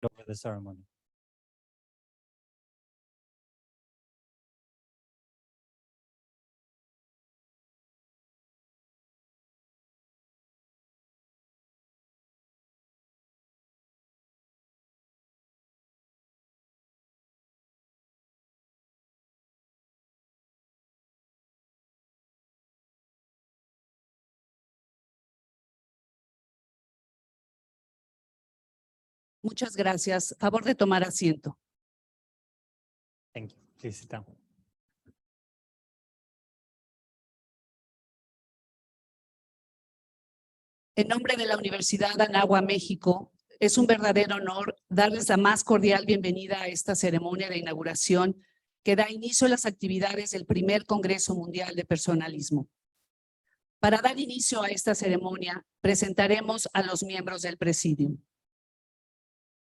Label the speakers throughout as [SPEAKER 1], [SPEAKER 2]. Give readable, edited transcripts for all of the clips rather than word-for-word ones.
[SPEAKER 1] over the ceremony.
[SPEAKER 2] Muchas gracias. Favor de tomar asiento.
[SPEAKER 1] Thank you. Please sit down.
[SPEAKER 2] En nombre de la Universidad Anáhuac, México, es un verdadero honor darles la más cordial bienvenida a esta ceremonia de inauguración que da inicio a las actividades del primer Congreso Mundial de Personalismo. Para dar inicio a esta ceremonia, presentaremos a los miembros del Presidium.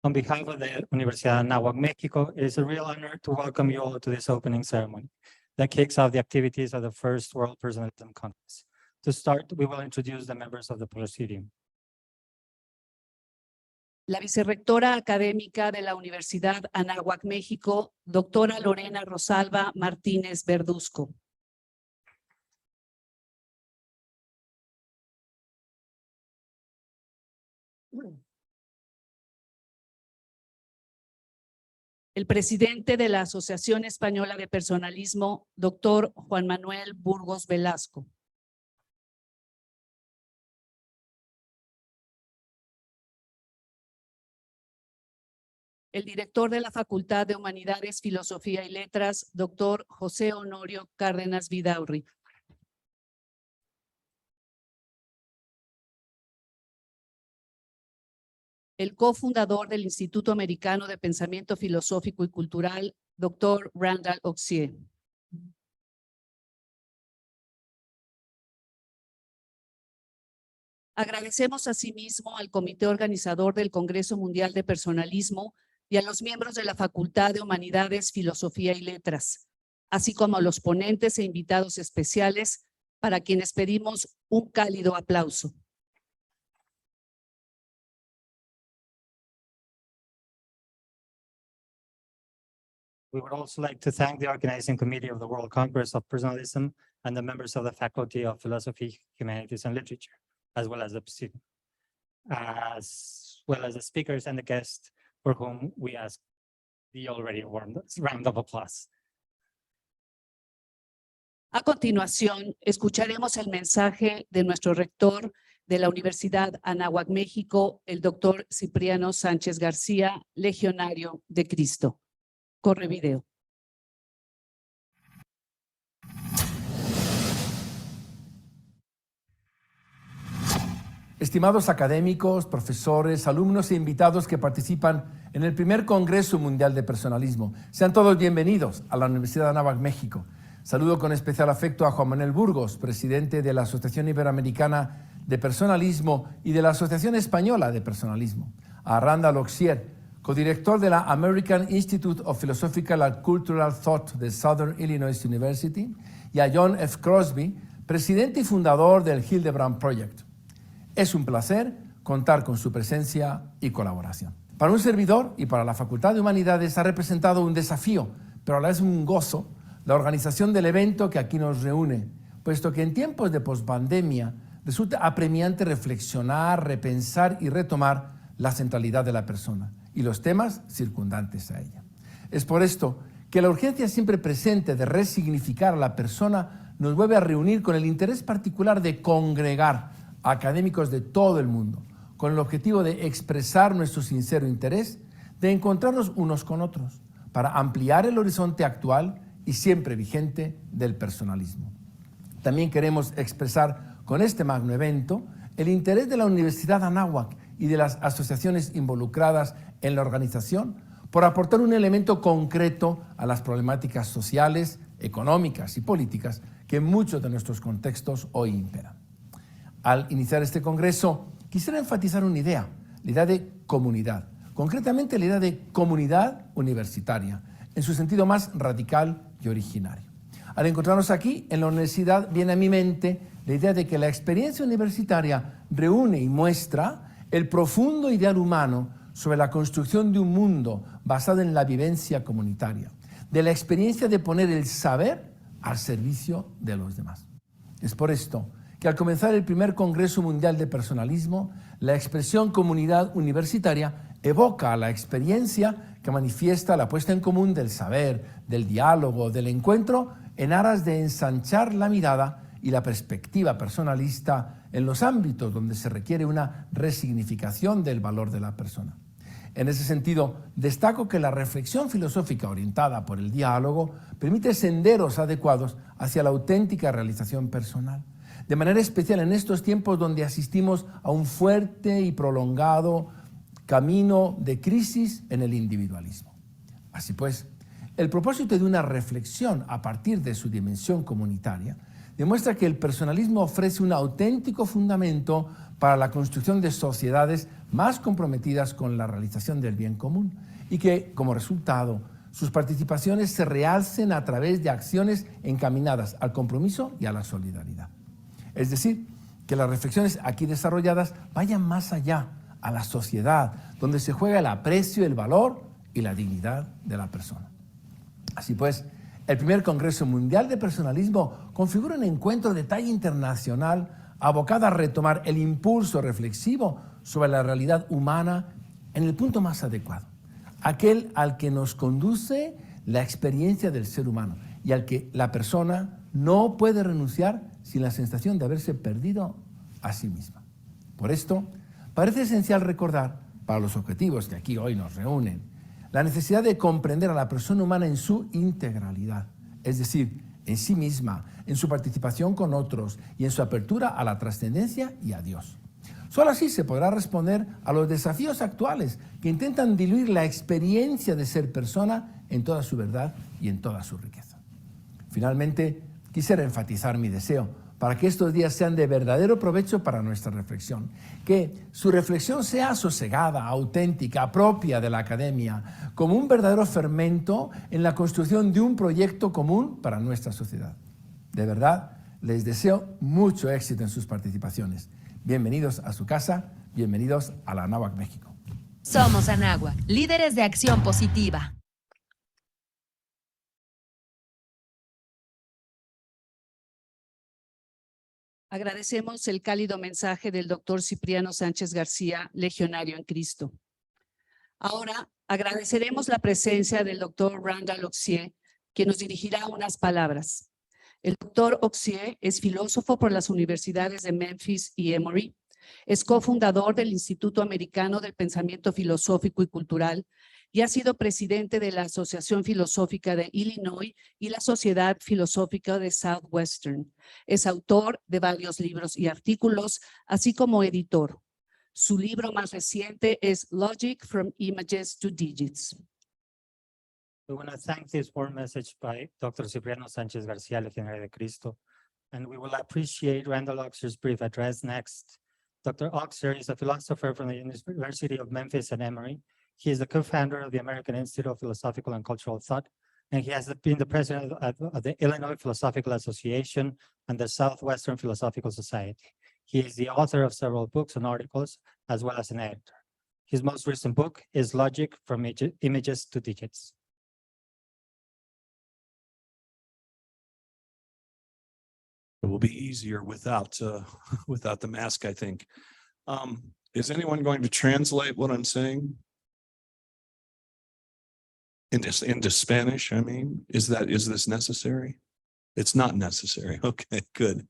[SPEAKER 1] On behalf of the Universidad Anáhuac, Mexico, it is a real honor to welcome you all to this opening ceremony that kicks off the activities of the first World Personalism Congress. To start, we will introduce the members of the Presidium.
[SPEAKER 2] La vicerrectora académica de la Universidad Anáhuac, México, doctora Lorena Rosalba Martínez Verduzco. El presidente de la Asociación Española de Personalismo, doctor Juan Manuel Burgos Velasco. El director de la Facultad de Humanidades, Filosofía y Letras, doctor José Honorio Cárdenas Vidaurri. El cofundador del Instituto Americano de Pensamiento Filosófico y Cultural, doctor Randall Auxier. Agradecemos asimismo al comité organizador del Congreso Mundial de Personalismo y a los miembros de la Facultad de Humanidades, Filosofía y Letras, así como a los ponentes e invitados especiales, para quienes pedimos un cálido aplauso.
[SPEAKER 1] We would also like to thank the organizing committee of the World Congress of Personalism and the members of the Faculty of Philosophy, Humanities, and Literature, as well as the Presidium, as well as the speakers and the guests for whom we ask the already warm round of applause.
[SPEAKER 2] A continuación, escucharemos el mensaje de nuestro rector de la Universidad Anáhuac, México, el doctor Cipriano Sánchez García, Legionario de Cristo. Corre video.
[SPEAKER 3] Estimados académicos, profesores, alumnos e invitados que participan en el primer Congreso Mundial de Personalismo, sean todos bienvenidos a la Universidad Anáhuac, México. Saludo con especial afecto a Juan Manuel Burgos, presidente de la Asociación Iberoamericana de Personalismo y de la Asociación Española de Personalismo, a Randall Auxier, codirector de la American Institute of Philosophical and Cultural Thought de Southern Illinois University, y a John F. Crosby, presidente y fundador del Hildebrand Project. Es un placer contar con su presencia y colaboración. Para un servidor y para la Facultad de Humanidades ha representado un desafío, pero a la vez un gozo, la organización del evento que aquí nos reúne, puesto que en tiempos de pospandemia resulta apremiante reflexionar, repensar y retomar la centralidad de la persona y los temas circundantes a ella. Es por esto que la urgencia siempre presente de resignificar a la persona nos vuelve a reunir con el interés particular de congregar a académicos de todo el mundo, con el objetivo de expresar nuestro sincero interés de encontrarnos unos con otros, para ampliar el horizonte actual y siempre vigente del personalismo. También queremos expresar con este magno evento el interés de la Universidad Anáhuac y de las asociaciones involucradas en la organización por aportar un elemento concreto a las problemáticas sociales, económicas y políticas que en muchos de nuestros contextos hoy imperan. Al iniciar este congreso, quisiera enfatizar una idea, la idea de comunidad, concretamente la idea de comunidad universitaria, en su sentido más radical y originario. Al encontrarnos aquí en la universidad, viene a mi mente la idea de que la experiencia universitaria reúne y muestra el profundo ideal humano sobre la construcción de un mundo basado en la vivencia comunitaria, de la experiencia de poner el saber al servicio de los demás. Es por esto que al comenzar el primer Congreso Mundial de Personalismo, la expresión comunidad universitaria evoca la experiencia que manifiesta la puesta en común del saber, del diálogo, del encuentro, en aras de ensanchar la mirada y la perspectiva personalista en los ámbitos donde se requiere una resignificación del valor de la persona. En ese sentido, destaco que la reflexión filosófica orientada por el diálogo permite senderos adecuados hacia la auténtica realización personal, de manera especial en estos tiempos donde asistimos a un fuerte y prolongado camino de crisis en el individualismo. Así pues, el propósito de una reflexión a partir de su dimensión comunitaria demuestra que el personalismo ofrece un auténtico fundamento para la construcción de sociedades más comprometidas con la realización del bien común y que, como resultado, sus participaciones se realcen a través de acciones encaminadas al compromiso y a la solidaridad. Es decir, que las reflexiones aquí desarrolladas vayan más allá, a la sociedad, donde se juega el aprecio, el valor y la dignidad de la persona. Así pues, el primer Congreso Mundial de Personalismo configura un encuentro de talla internacional abocado a retomar el impulso reflexivo sobre la realidad humana en el punto más adecuado, aquel al que nos conduce la experiencia del ser humano y al que la persona no puede renunciar sin la sensación de haberse perdido a sí misma. Por esto, parece esencial recordar, para los objetivos que aquí hoy nos reúnen, la necesidad de comprender a la persona humana en su integralidad, es decir, en sí misma, en su participación con otros y en su apertura a la trascendencia y a Dios. Solo así se podrá responder a los desafíos actuales que intentan diluir la experiencia de ser persona en toda su verdad y en toda su riqueza. Finalmente, quisiera enfatizar mi deseo para que estos días sean de verdadero provecho para nuestra reflexión, que su reflexión sea sosegada, auténtica, propia de la academia, como un verdadero fermento en la construcción de un proyecto común para nuestra sociedad. De verdad, les deseo mucho éxito en sus participaciones. Bienvenidos a su casa, bienvenidos a la Anáhuac México.
[SPEAKER 4] Somos Anáhuac, líderes de acción positiva.
[SPEAKER 2] Agradecemos el cálido mensaje del doctor Cipriano Sánchez García, legionario en Cristo. Ahora agradeceremos la presencia del doctor Randall Auxier, quien nos dirigirá unas palabras. El doctor Auxier es filósofo por las universidades de Memphis y Emory. Es cofundador del Instituto Americano del Pensamiento Filosófico y Cultural y ha sido presidente de la Asociación Filosófica de Illinois y la Sociedad Filosófica de Southwestern. Es autor de varios libros y artículos, así como editor. Su libro más reciente es Logic from Images to Digits.
[SPEAKER 1] We want to thank this warm message by Dr. Cipriano Sánchez García, Legionario de Cristo, and we will appreciate Randall Auxier's brief address next. Dr. Auxier is a philosopher from the University of Memphis and Emory. He is the co-founder of the American Institute of Philosophical and Cultural Thought, and he has been the president of the Illinois Philosophical Association and the Southwestern Philosophical Society. He is the author of several books and articles, as well as an editor. His most recent book is Logic from Images to Digits.
[SPEAKER 5] It will be easier without without the mask, I think. Is anyone going to translate what I'm saying into Spanish? I mean, is this necessary? It's not necessary. Okay, good.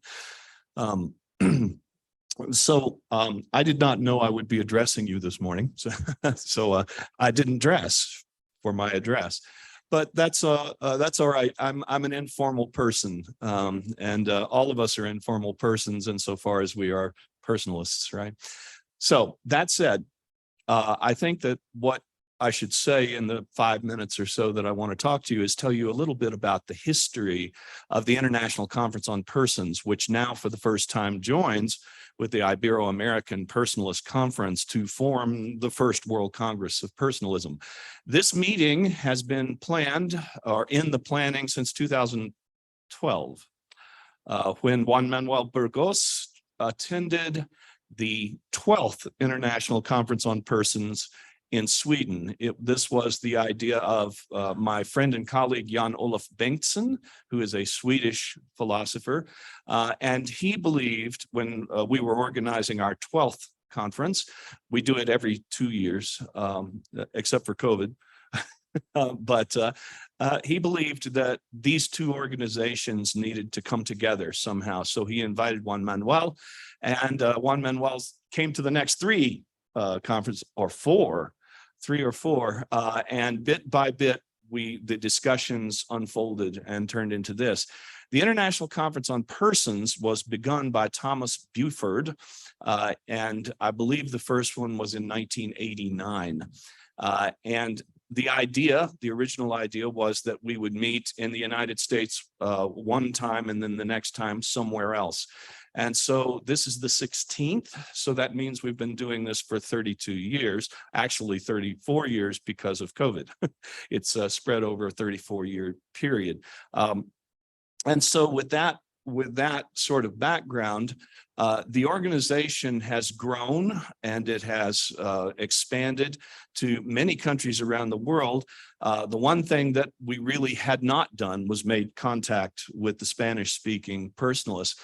[SPEAKER 5] So I did not know I would be addressing you this morning, so I didn't dress for my address. But that's all right. I'm an informal person, and all of us are informal persons insofar as we are personalists, right? So that said, I think that what I should say in the 5 minutes or so that I want to talk to you is tell you a little bit about the history of the International Conference on Persons, which now for the first time joins with the Ibero-American Personalist Conference to form the first World Congress of Personalism. This meeting has been planned or in the planning since 2012, when Juan Manuel Burgos attended the 12th International Conference on Persons in Sweden. This was the idea of my friend and colleague Jan-Olof Bengtsson, who is a Swedish philosopher. And he believed when we were organizing our 12th conference, we do it every 2 years, except for COVID. But he believed that these two organizations needed to come together somehow. So he invited Juan Manuel, and Juan Manuel came to the next three conference, or three or four, and bit by bit, the discussions unfolded and turned into this. The International Conference on Persons was begun by Thomas Buford, and I believe the first one was in 1989. And the original idea was that we would meet in the United States one time and then the next time somewhere else. And so this is the 16th. So that means we've been doing this for 32 years, actually 34 years because of COVID. It's spread over a 34-year period. And so with that sort of background, the organization has grown and it has expanded to many countries around the world. The one thing that we really had not done was made contact with the Spanish-speaking personalists.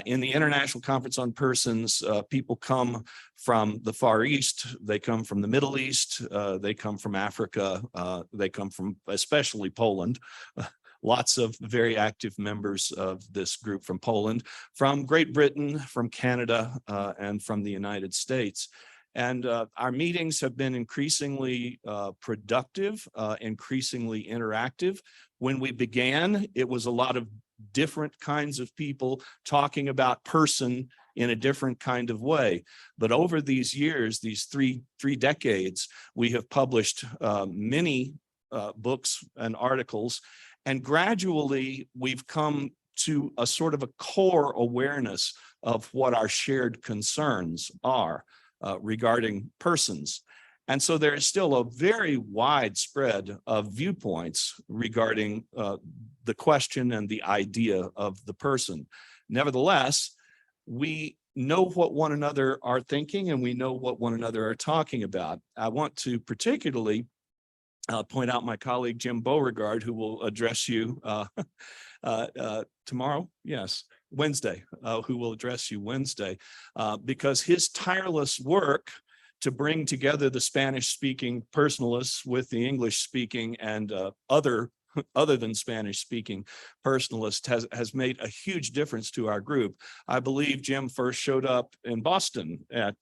[SPEAKER 5] In the International Conference on Persons, people come from the Far East, they come from the Middle East, they come from Africa, they come from especially Poland. Lots of very active members of this group from Poland, from Great Britain, from Canada, and from the United States. And our meetings have been increasingly productive, increasingly interactive. When we began, it was a lot of different kinds of people talking about person in a different kind of way. But over these years, these three decades, we have published many books and articles. And gradually, we've come to a sort of a core awareness of what our shared concerns are regarding persons. And so there is still a very wide spread of viewpoints regarding the question and the idea of the person. Nevertheless, we know what one another are thinking and we know what one another are talking about. I want to particularly point out my colleague, Jim Beauregard, who will address you tomorrow. Yes, Wednesday, who will address you Wednesday, because his tireless work to bring together the Spanish-speaking personalists with the English-speaking and other than Spanish-speaking personalists has made a huge difference to our group. I believe Jim first showed up in Boston at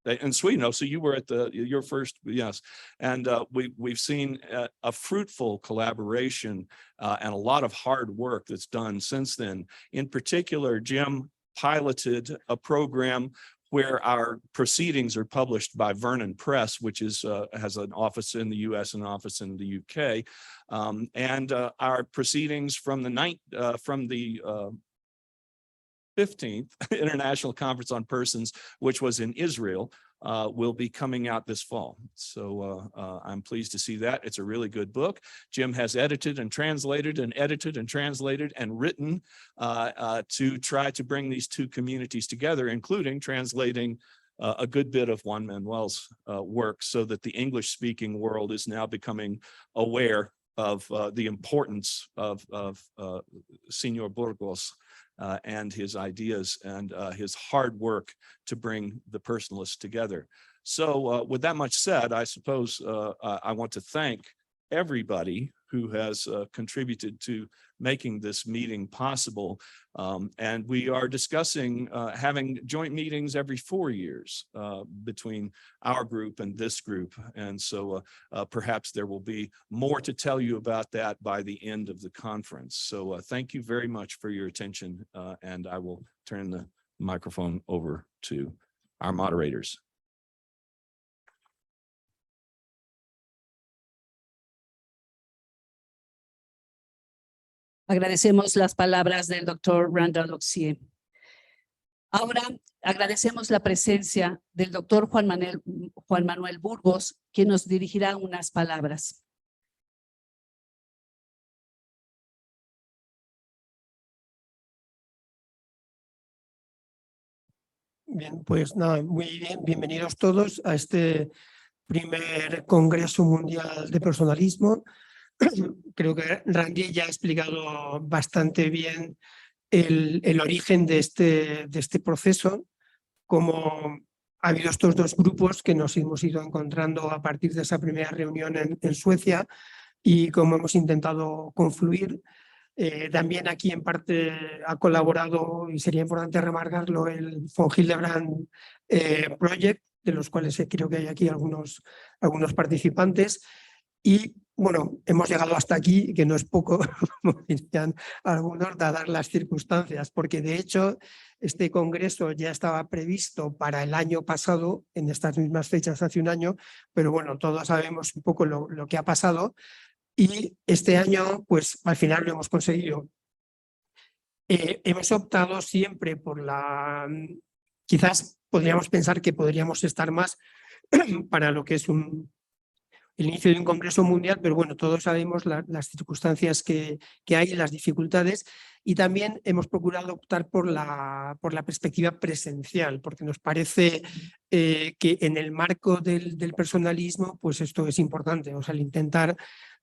[SPEAKER 5] in Sweden. Oh, so you were at your first, yes. And we've seen a fruitful collaboration and a lot of hard work that's done since then. In particular, Jim piloted a program where our proceedings are published by Vernon Press, which is has an office in the U.S. and an office in the U.K. And our proceedings from the 15th International Conference on Persons, which was in Israel, will be coming out this fall. So I'm pleased to see that. It's a really good book. Jim has edited and translated and written to try to bring these two communities together, including translating a good bit of Juan Manuel's work so that the English-speaking world is now becoming aware of the importance of Senor Burgos and his ideas and his hard work to bring the personalists together. So with that much said, I suppose I want to thank everybody who has contributed to making this meeting possible. And we are discussing having joint meetings every 4 years between our group and this group. And so perhaps there will be more to tell you about that by the end of the conference. So thank you very much for your attention. And I will turn the microphone over to our moderators.
[SPEAKER 2] Agradecemos las palabras del doctor Randall Oxier. Ahora agradecemos la presencia del doctor Juan Manuel Burgos, quien nos dirigirá unas palabras.
[SPEAKER 6] Bien, pues nada, muy bien, bienvenidos todos a este primer Congreso Mundial de Personalismo. Creo que Randy ya ha explicado bastante bien el origen de este proceso, cómo ha habido estos dos grupos que nos hemos ido encontrando a partir de esa primera reunión en Suecia y cómo hemos intentado confluir. También aquí en parte ha colaborado, y sería importante remarcarlo, el von Hildebrand Project, de los cuales creo que hay aquí algunos participantes. Y bueno, hemos llegado hasta aquí, que no es poco, como dirían algunos, dadas las circunstancias, porque de hecho este congreso ya estaba previsto para el año pasado, en estas mismas fechas hace un año, pero bueno, todos sabemos un poco lo que ha pasado. Y este año, pues al final lo hemos conseguido. Hemos optado siempre por quizás podríamos pensar que podríamos estar más para lo que es el inicio de un congreso mundial, pero bueno, todos sabemos las circunstancias que hay, las dificultades, y también hemos procurado optar por la perspectiva presencial, porque nos parece que en el marco del personalismo, pues esto es importante, o sea, el intentar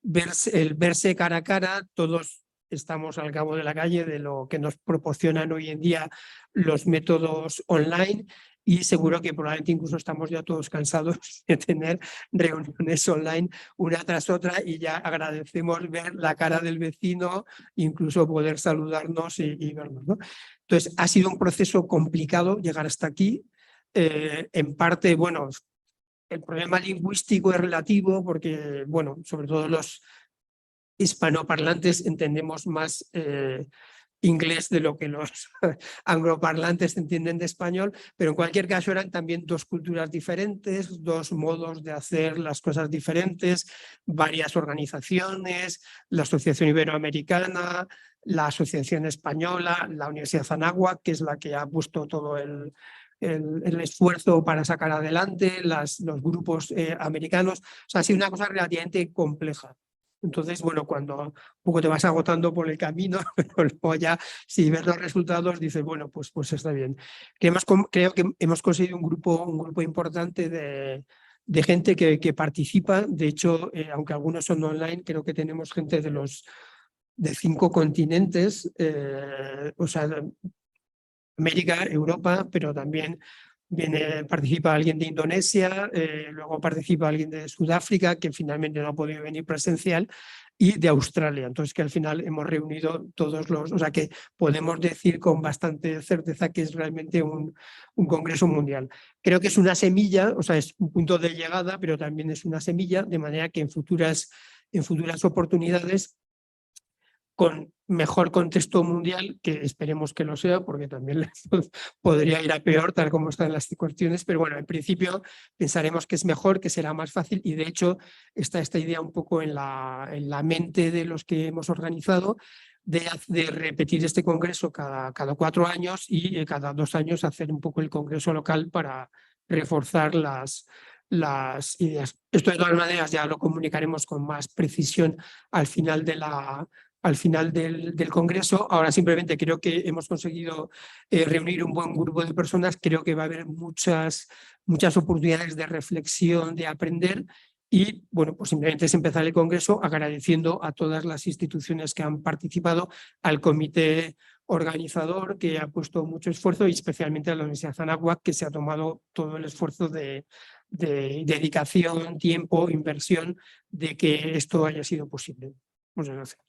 [SPEAKER 6] verse cara a cara. Todos estamos al cabo de la calle de lo que nos proporcionan hoy en día los métodos online, y seguro que probablemente incluso estamos ya todos cansados de tener reuniones online una tras otra, y ya agradecemos ver la cara del vecino, incluso poder saludarnos y vernos, ¿no? Entonces ha sido un proceso complicado llegar hasta aquí. En parte, bueno, el problema lingüístico es relativo porque, bueno, sobre todo los hispanoparlantes entendemos más inglés de lo que los angloparlantes entienden de español, pero en cualquier caso eran también dos culturas diferentes, dos modos de hacer las cosas diferentes, varias organizaciones, la Asociación Iberoamericana, la Asociación Española, la Universidad Anáhuac, que es la que ha puesto todo el esfuerzo para sacar adelante, los grupos americanos. O sea, ha sido una cosa relativamente compleja. Entonces, bueno, cuando un poco te vas agotando por el camino, pero luego ya si ves los resultados dices, bueno, pues está bien. Creo que hemos conseguido un grupo importante de gente que participa. De hecho, aunque algunos son online, creo que tenemos gente de 5 continentes, o sea, América, Europa, pero también participa alguien de Indonesia, luego participa alguien de Sudáfrica, que finalmente no ha podido venir presencial, y de Australia. Entonces, que al final hemos reunido todos o sea, que podemos decir con bastante certeza que es realmente un congreso mundial. Creo que es una semilla, o sea, es un punto de llegada, pero también es una semilla, de manera que en futuras oportunidades, con mejor contexto mundial, que esperemos que lo sea, porque también podría ir a peor tal como están las cuestiones, pero bueno, en principio pensaremos que es mejor, que será más fácil, y de hecho está esta idea un poco en la mente de los que hemos organizado de repetir este congreso cada 4 años y cada 2 años hacer un poco el congreso local para reforzar las ideas. Esto de todas maneras ya lo comunicaremos con más precisión al final del congreso. Ahora simplemente creo que hemos conseguido reunir un buen grupo de personas. Creo que va a haber muchas oportunidades de reflexión, de aprender, y bueno, pues simplemente es empezar el congreso agradeciendo a todas las instituciones que han participado, al comité organizador que ha puesto mucho esfuerzo, y especialmente a la Universidad Anáhuac, que se ha tomado todo el esfuerzo de dedicación, tiempo, inversión, de que esto haya sido posible. Muchas gracias.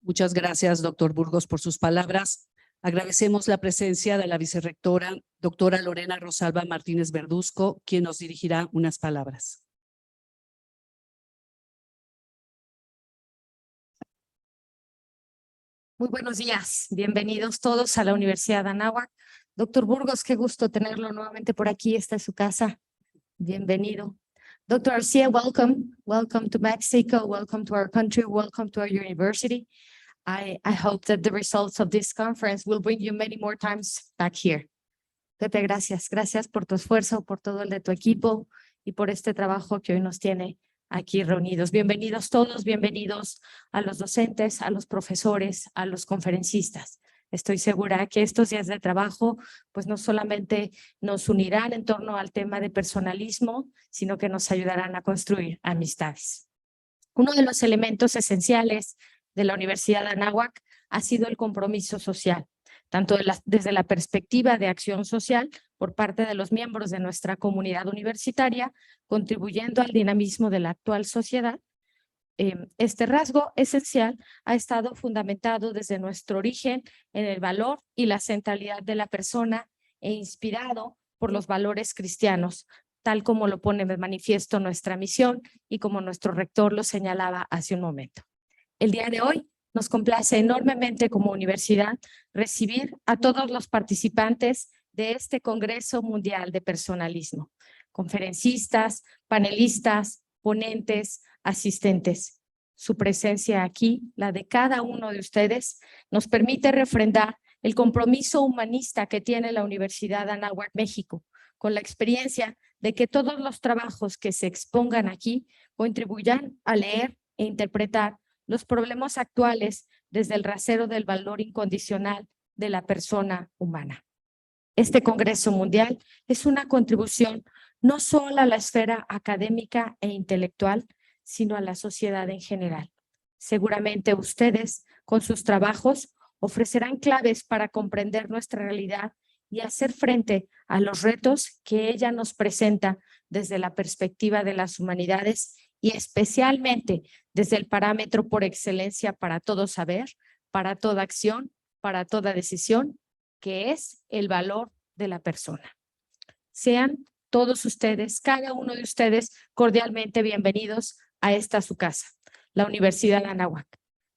[SPEAKER 2] Muchas gracias, doctor Burgos, por sus palabras. Agradecemos la presencia de la vicerrectora, doctora Lorena Rosalba Martínez Verduzco, quien nos dirigirá unas palabras.
[SPEAKER 7] Muy buenos días, bienvenidos todos a la Universidad Anáhuac. Doctor Burgos, qué gusto tenerlo nuevamente por aquí, esta es su casa. Bienvenido. Dr. Garcia, welcome. Welcome to Mexico, welcome to our country, welcome to our university. I hope that the results of this conference will bring you many more times back here. Pepe, gracias. Gracias por tu esfuerzo, por todo el de tu equipo y por este trabajo que hoy nos tiene aquí reunidos. Bienvenidos todos, bienvenidos a los docentes, a los profesores, a los conferencistas. Estoy segura que estos días de trabajo pues no solamente nos unirán en torno al tema de personalismo, sino que nos ayudarán a construir amistades. Uno de los elementos esenciales de la Universidad de Anáhuac ha sido el compromiso social, tanto desde la perspectiva de acción social por parte de los miembros de nuestra comunidad universitaria, contribuyendo al dinamismo de la actual sociedad. Este rasgo esencial ha estado fundamentado desde nuestro origen en el valor y la centralidad de la persona e inspirado por los valores cristianos, tal como lo pone de manifiesto nuestra misión y como nuestro rector lo señalaba hace un momento. El día de hoy nos complace enormemente como universidad recibir a todos los participantes de este Congreso Mundial de Personalismo, conferencistas, panelistas, ponentes, asistentes. Su presencia aquí, la de cada uno de ustedes, nos permite refrendar el compromiso humanista que tiene la Universidad de Anáhuac, México, con la experiencia de que todos los trabajos que se expongan aquí contribuyan a leer e interpretar los problemas actuales desde el rasero del valor incondicional de la persona humana. Este Congreso Mundial es una contribución no solo a la esfera académica e intelectual, sino a la sociedad en general. Seguramente ustedes, con sus trabajos, ofrecerán claves para comprender nuestra realidad y hacer frente a los retos que ella nos presenta desde la perspectiva de las humanidades y especialmente desde el parámetro por excelencia para todo saber, para toda acción, para toda decisión, que es el valor de la persona. Sean todos ustedes, cada uno de ustedes, cordialmente bienvenidos a esta su casa, la Universidad de Anáhuac.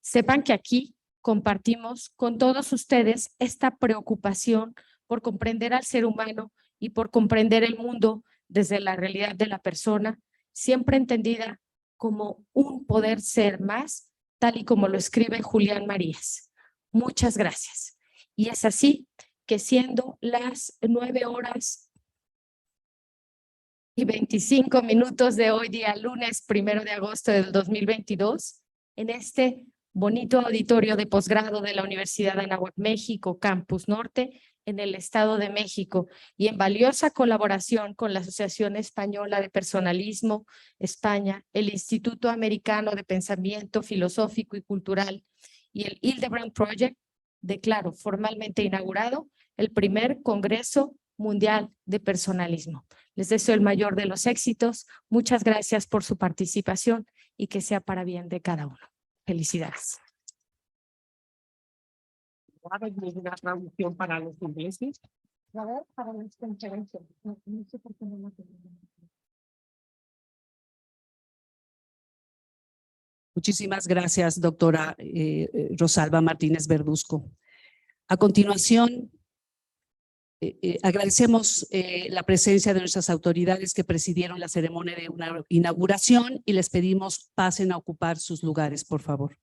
[SPEAKER 7] Sepan que aquí compartimos con todos ustedes esta preocupación por comprender al ser humano y por comprender el mundo desde la realidad de la persona, siempre entendida como un poder ser más, tal y como lo escribe Julián Marías. Muchas gracias. Y es así que siendo las 9:25 de hoy, día lunes 1 de agosto del 2022, en este bonito auditorio de posgrado de la Universidad de Anáhuac, México, Campus Norte, en el Estado de México, y en valiosa colaboración con la Asociación Española de Personalismo, España, el Instituto Americano de Pensamiento Filosófico y Cultural y el Hildebrand Project, declaro formalmente inaugurado el primer Congreso Mundial de Personalismo. Les deseo el mayor de los éxitos. Muchas gracias por su participación y que sea para bien de cada uno. Felicidades.
[SPEAKER 6] ¿Una traducción para los ingleses?
[SPEAKER 7] Para las conferencias. No sé por qué no lo tengo.
[SPEAKER 2] Muchísimas gracias, doctora Rosalba Martínez Verduzco. A continuación, agradecemos la presencia de nuestras autoridades que presidieron la ceremonia de inauguración y les pedimos pasen a ocupar sus lugares, por favor.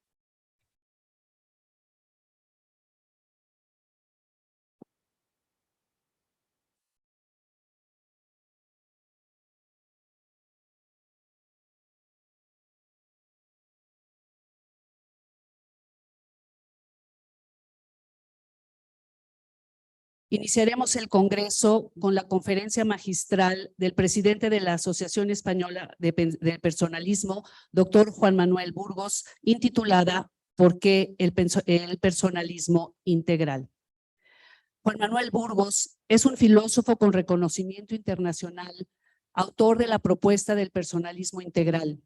[SPEAKER 2] Iniciaremos el Congreso con la conferencia magistral del presidente de la Asociación Española de Personalismo, doctor Juan Manuel Burgos, intitulada ¿Por qué el personalismo integral? Juan Manuel Burgos es un filósofo con reconocimiento internacional, autor de la propuesta del personalismo integral.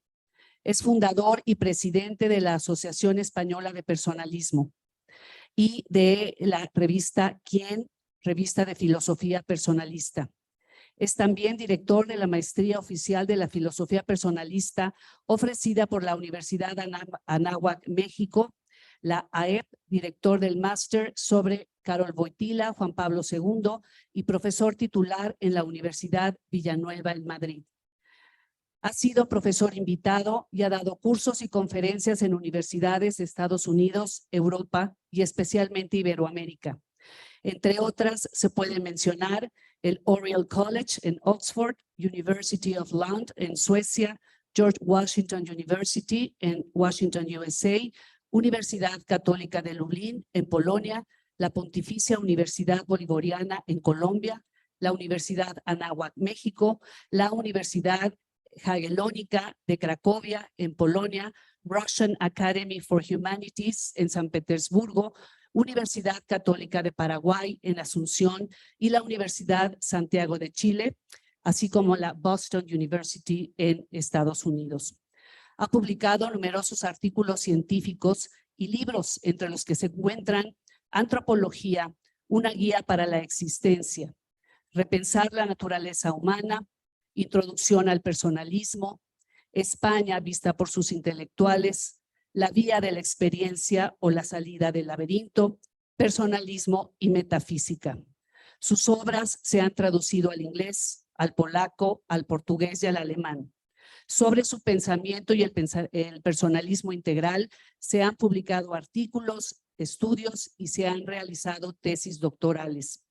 [SPEAKER 2] Es fundador y presidente de la Asociación Española de Personalismo y de la revista ¿Quién? Revista de Filosofía Personalista. Es también director de la Maestría Oficial de la Filosofía Personalista ofrecida por la Universidad de Anáhuac, México, la AEP, director del Máster sobre Karol Wojtyła, Juan Pablo II y profesor titular en la Universidad Villanueva en Madrid. Ha sido profesor invitado y ha dado cursos y conferencias en universidades de Estados Unidos, Europa y especialmente Iberoamérica. Entre otras, se puede mencionar el Oriel College en Oxford, University of Lund en Suecia, George Washington University en Washington, USA, Universidad Católica de Lublin en Polonia, la Pontificia Universidad Bolivariana en Colombia, la Universidad Anáhuac, México, la Universidad Jagiellónica de Cracovia en Polonia, Russian Academy for Humanities en San Petersburgo, Universidad Católica de Paraguay en Asunción y la Universidad Santiago de Chile, así como la Boston University en Estados Unidos. Ha publicado numerosos artículos científicos y libros, entre los que se encuentran Antropología, una guía para la existencia, Repensar la naturaleza humana, Introducción al personalismo, España vista por sus intelectuales, La vía de la experiencia o la salida del laberinto, Personalismo y metafísica. Sus obras se han traducido al inglés, al polaco, al portugués y al alemán. Sobre su pensamiento y el personalismo integral se han publicado artículos, estudios y se han realizado tesis doctorales.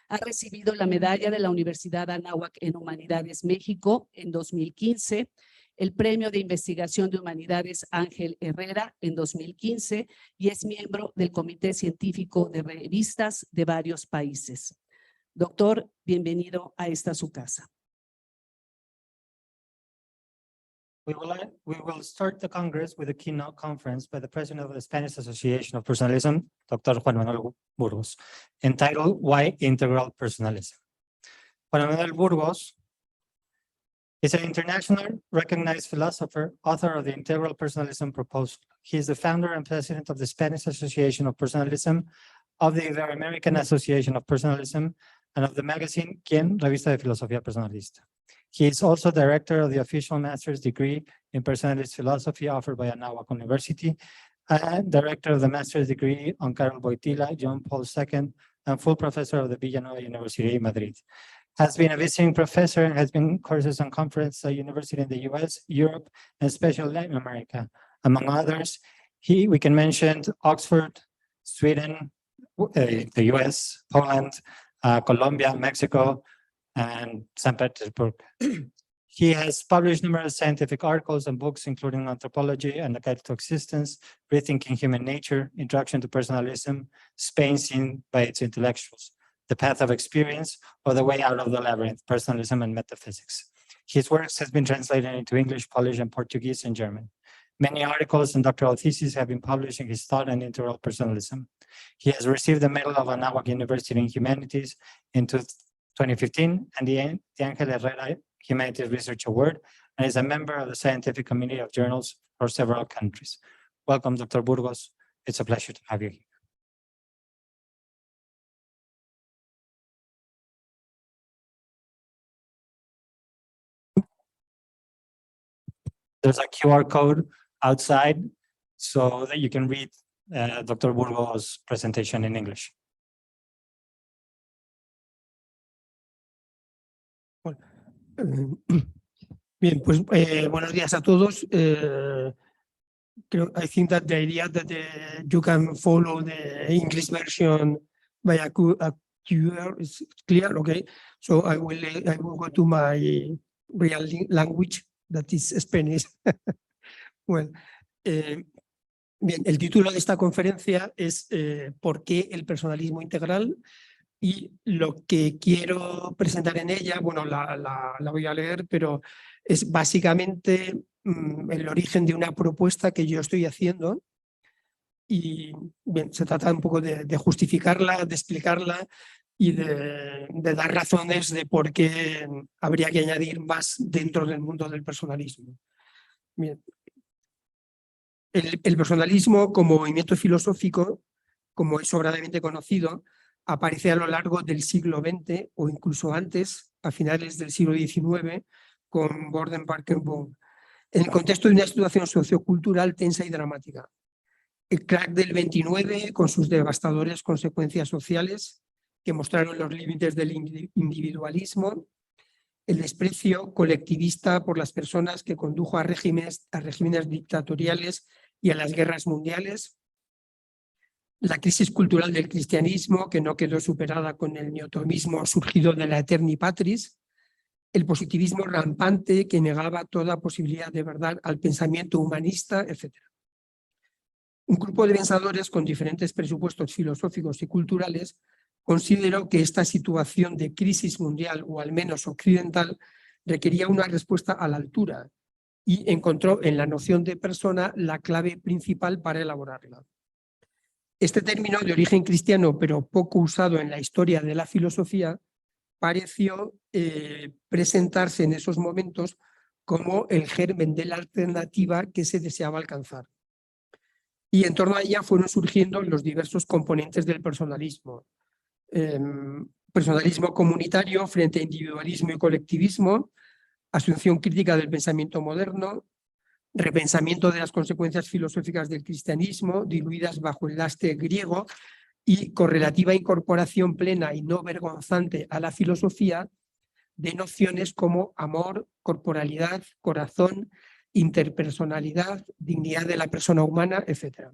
[SPEAKER 2] Ha recibido la medalla de la Universidad Anáhuac en Humanidades México en 2015, el Premio de Investigación de Humanidades Ángel Herrera en 2015 y es miembro del Comité Científico de Revistas de varios países. Doctor, bienvenido a esta su casa.
[SPEAKER 1] We will start the Congress with a keynote conference by the President of the Spanish Association of Personalism, Dr. Juan Manuel Burgos, entitled Why Integral Personalism. Juan Manuel Burgos is an international recognized philosopher, author of the Integral Personalism Proposal. He is the founder and president of the Spanish Association of Personalism, of the Ibero-American Association of Personalism, and of the magazine Quién, Revista de Filosofía Personalista. He is also director of the official master's degree in personalist philosophy offered by Anáhuac University, and director of the master's degree on Carol Wojtyla, John Paul II, and full professor of the Villanueva University in Madrid. Has been a visiting professor and has been courses and conferences at university in the US, Europe, and especially Latin America. Among others, we can mention Oxford, Sweden, the US, Poland, Colombia, Mexico, and St. Petersburg. He has published numerous scientific articles and books, including Anthropology and the Guide to Existence, Rethinking Human Nature, Introduction to Personalism, Spain Seen by Its Intellectuals, The Path of Experience, or The Way Out of the Labyrinth, Personalism and Metaphysics. His works has been translated into English, Polish, and Portuguese and German. Many articles and doctoral theses have been published in his thought and integral personalism. He has received the Medal of Anáhuac University in Humanities in 2015 and the Ángel Herrera Humanities Research Award, and is a member of the Scientific Committee of Journals for several countries. Welcome, Dr. Burgos. It's a pleasure to have you here. There's a QR code outside so that you can read Dr. Burgos' presentation in English.
[SPEAKER 6] Bien, pues buenos días a todos. I think that the idea that you can follow the English version by a QR is clear. Okay, so I will go to my real language, that is Spanish. Well, bien, el título de esta conferencia es ¿por qué el personalismo integral? Y lo que quiero presentar en ella, bueno, la voy a leer, pero es básicamente el origen de una propuesta que yo estoy haciendo. Y bien, se trata un poco de justificarla, de explicarla y de dar razones de por qué habría que añadir más dentro del mundo del personalismo. Bien. El personalismo como movimiento filosófico, como es sobradamente conocido, aparece a lo largo del siglo XX o incluso antes, a finales del siglo XIX, con Gordon Parker Boone, en el contexto de una situación sociocultural tensa y dramática. El crack del 29, con sus devastadoras consecuencias sociales, que mostraron los límites del individualismo, el desprecio colectivista por las personas que condujo a regímenes dictatoriales y a las guerras mundiales, la crisis cultural del cristianismo, que no quedó superada con el neotomismo surgido de la Eterni Patris, el positivismo rampante que negaba toda posibilidad de verdad al pensamiento humanista, etc. Un grupo de pensadores con diferentes presupuestos filosóficos y culturales consideró que esta situación de crisis mundial, o al menos occidental, requería una respuesta a la altura y encontró en la noción de persona la clave principal para elaborarla. Este término, de origen cristiano pero poco usado en la historia de la filosofía, pareció presentarse en esos momentos como el germen de la alternativa que se deseaba alcanzar. Y en torno a ella fueron surgiendo los diversos componentes del personalismo. Personalismo comunitario frente a individualismo y colectivismo, asunción crítica del pensamiento moderno, repensamiento de las consecuencias filosóficas del cristianismo, diluidas bajo el lastre griego, y correlativa incorporación plena y no vergonzante a la filosofía de nociones como amor, corporalidad, corazón, interpersonalidad, dignidad de la persona humana, etc.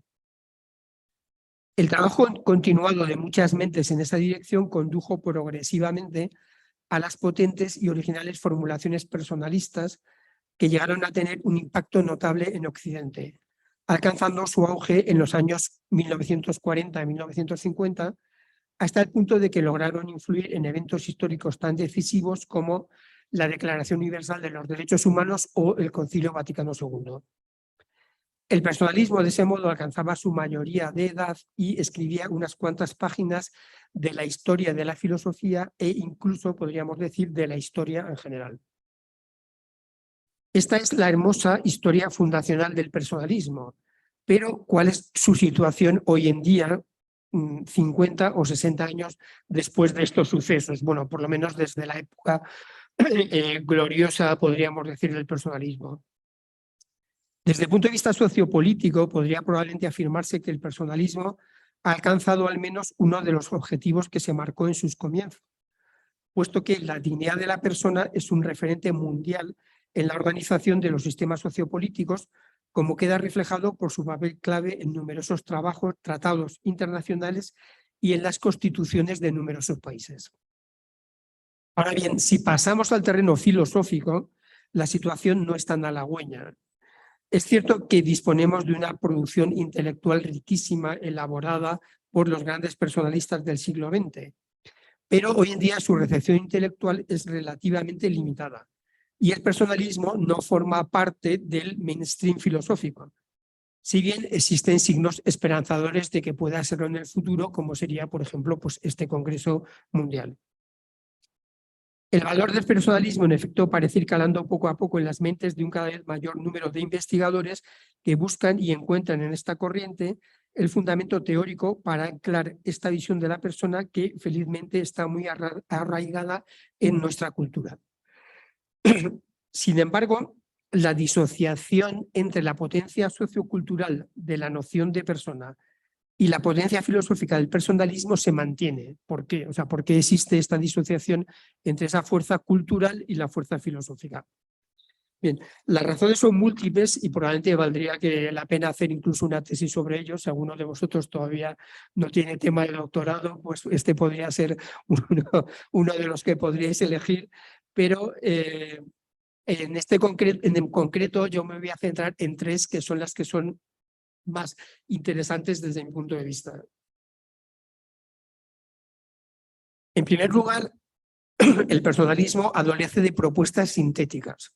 [SPEAKER 6] El trabajo continuado de muchas mentes en esa dirección condujo progresivamente a las potentes y originales formulaciones personalistas que llegaron a tener un impacto notable en Occidente, alcanzando su auge en los años 1940 y 1950, hasta el punto de que lograron influir en eventos históricos tan decisivos como la Declaración Universal de los Derechos Humanos o el Concilio Vaticano II. El personalismo de ese modo alcanzaba su mayoría de edad y escribía unas cuantas páginas de la historia de la filosofía e incluso, podríamos decir, de la historia en general. Esta es la hermosa historia fundacional del personalismo, pero ¿cuál es su situación hoy en día, 50 o 60 años después de estos sucesos? Bueno, por lo menos desde la época gloriosa, podríamos decir, del personalismo. Desde el punto de vista sociopolítico, podría probablemente afirmarse que el personalismo ha alcanzado al menos uno de los objetivos que se marcó en sus comienzos, puesto que la dignidad de la persona es un referente mundial en la organización de los sistemas sociopolíticos, como queda reflejado por su papel clave en numerosos trabajos, tratados internacionales y en las constituciones de numerosos países. Ahora bien, si pasamos al terreno filosófico, la situación no es tan halagüeña. Es cierto que disponemos de una producción intelectual riquísima, elaborada por los grandes personalistas del siglo XX, pero hoy en día su recepción intelectual es relativamente limitada y el personalismo no forma parte del mainstream filosófico, si bien existen signos esperanzadores de que pueda serlo en el futuro, como sería, por ejemplo, pues este Congreso Mundial. El valor del personalismo, en efecto, parece ir calando poco a poco en las mentes de un cada vez mayor número de investigadores que buscan y encuentran en esta corriente el fundamento teórico para anclar esta visión de la persona que felizmente está muy arraigada en nuestra cultura. Sin embargo, la disociación entre la potencia sociocultural de la noción de persona y la potencia filosófica del personalismo se mantiene. ¿Por qué? O sea, ¿por qué existe esta disociación entre esa fuerza cultural y la fuerza filosófica? Bien, las razones son múltiples y probablemente valdría la pena hacer incluso una tesis sobre ello. Si alguno de vosotros todavía no tiene tema de doctorado, pues este podría ser uno de los que podríais elegir, pero en concreto yo me voy a centrar en tres que son las que son más interesantes desde mi punto de vista. En primer lugar, el personalismo adolece de propuestas sintéticas.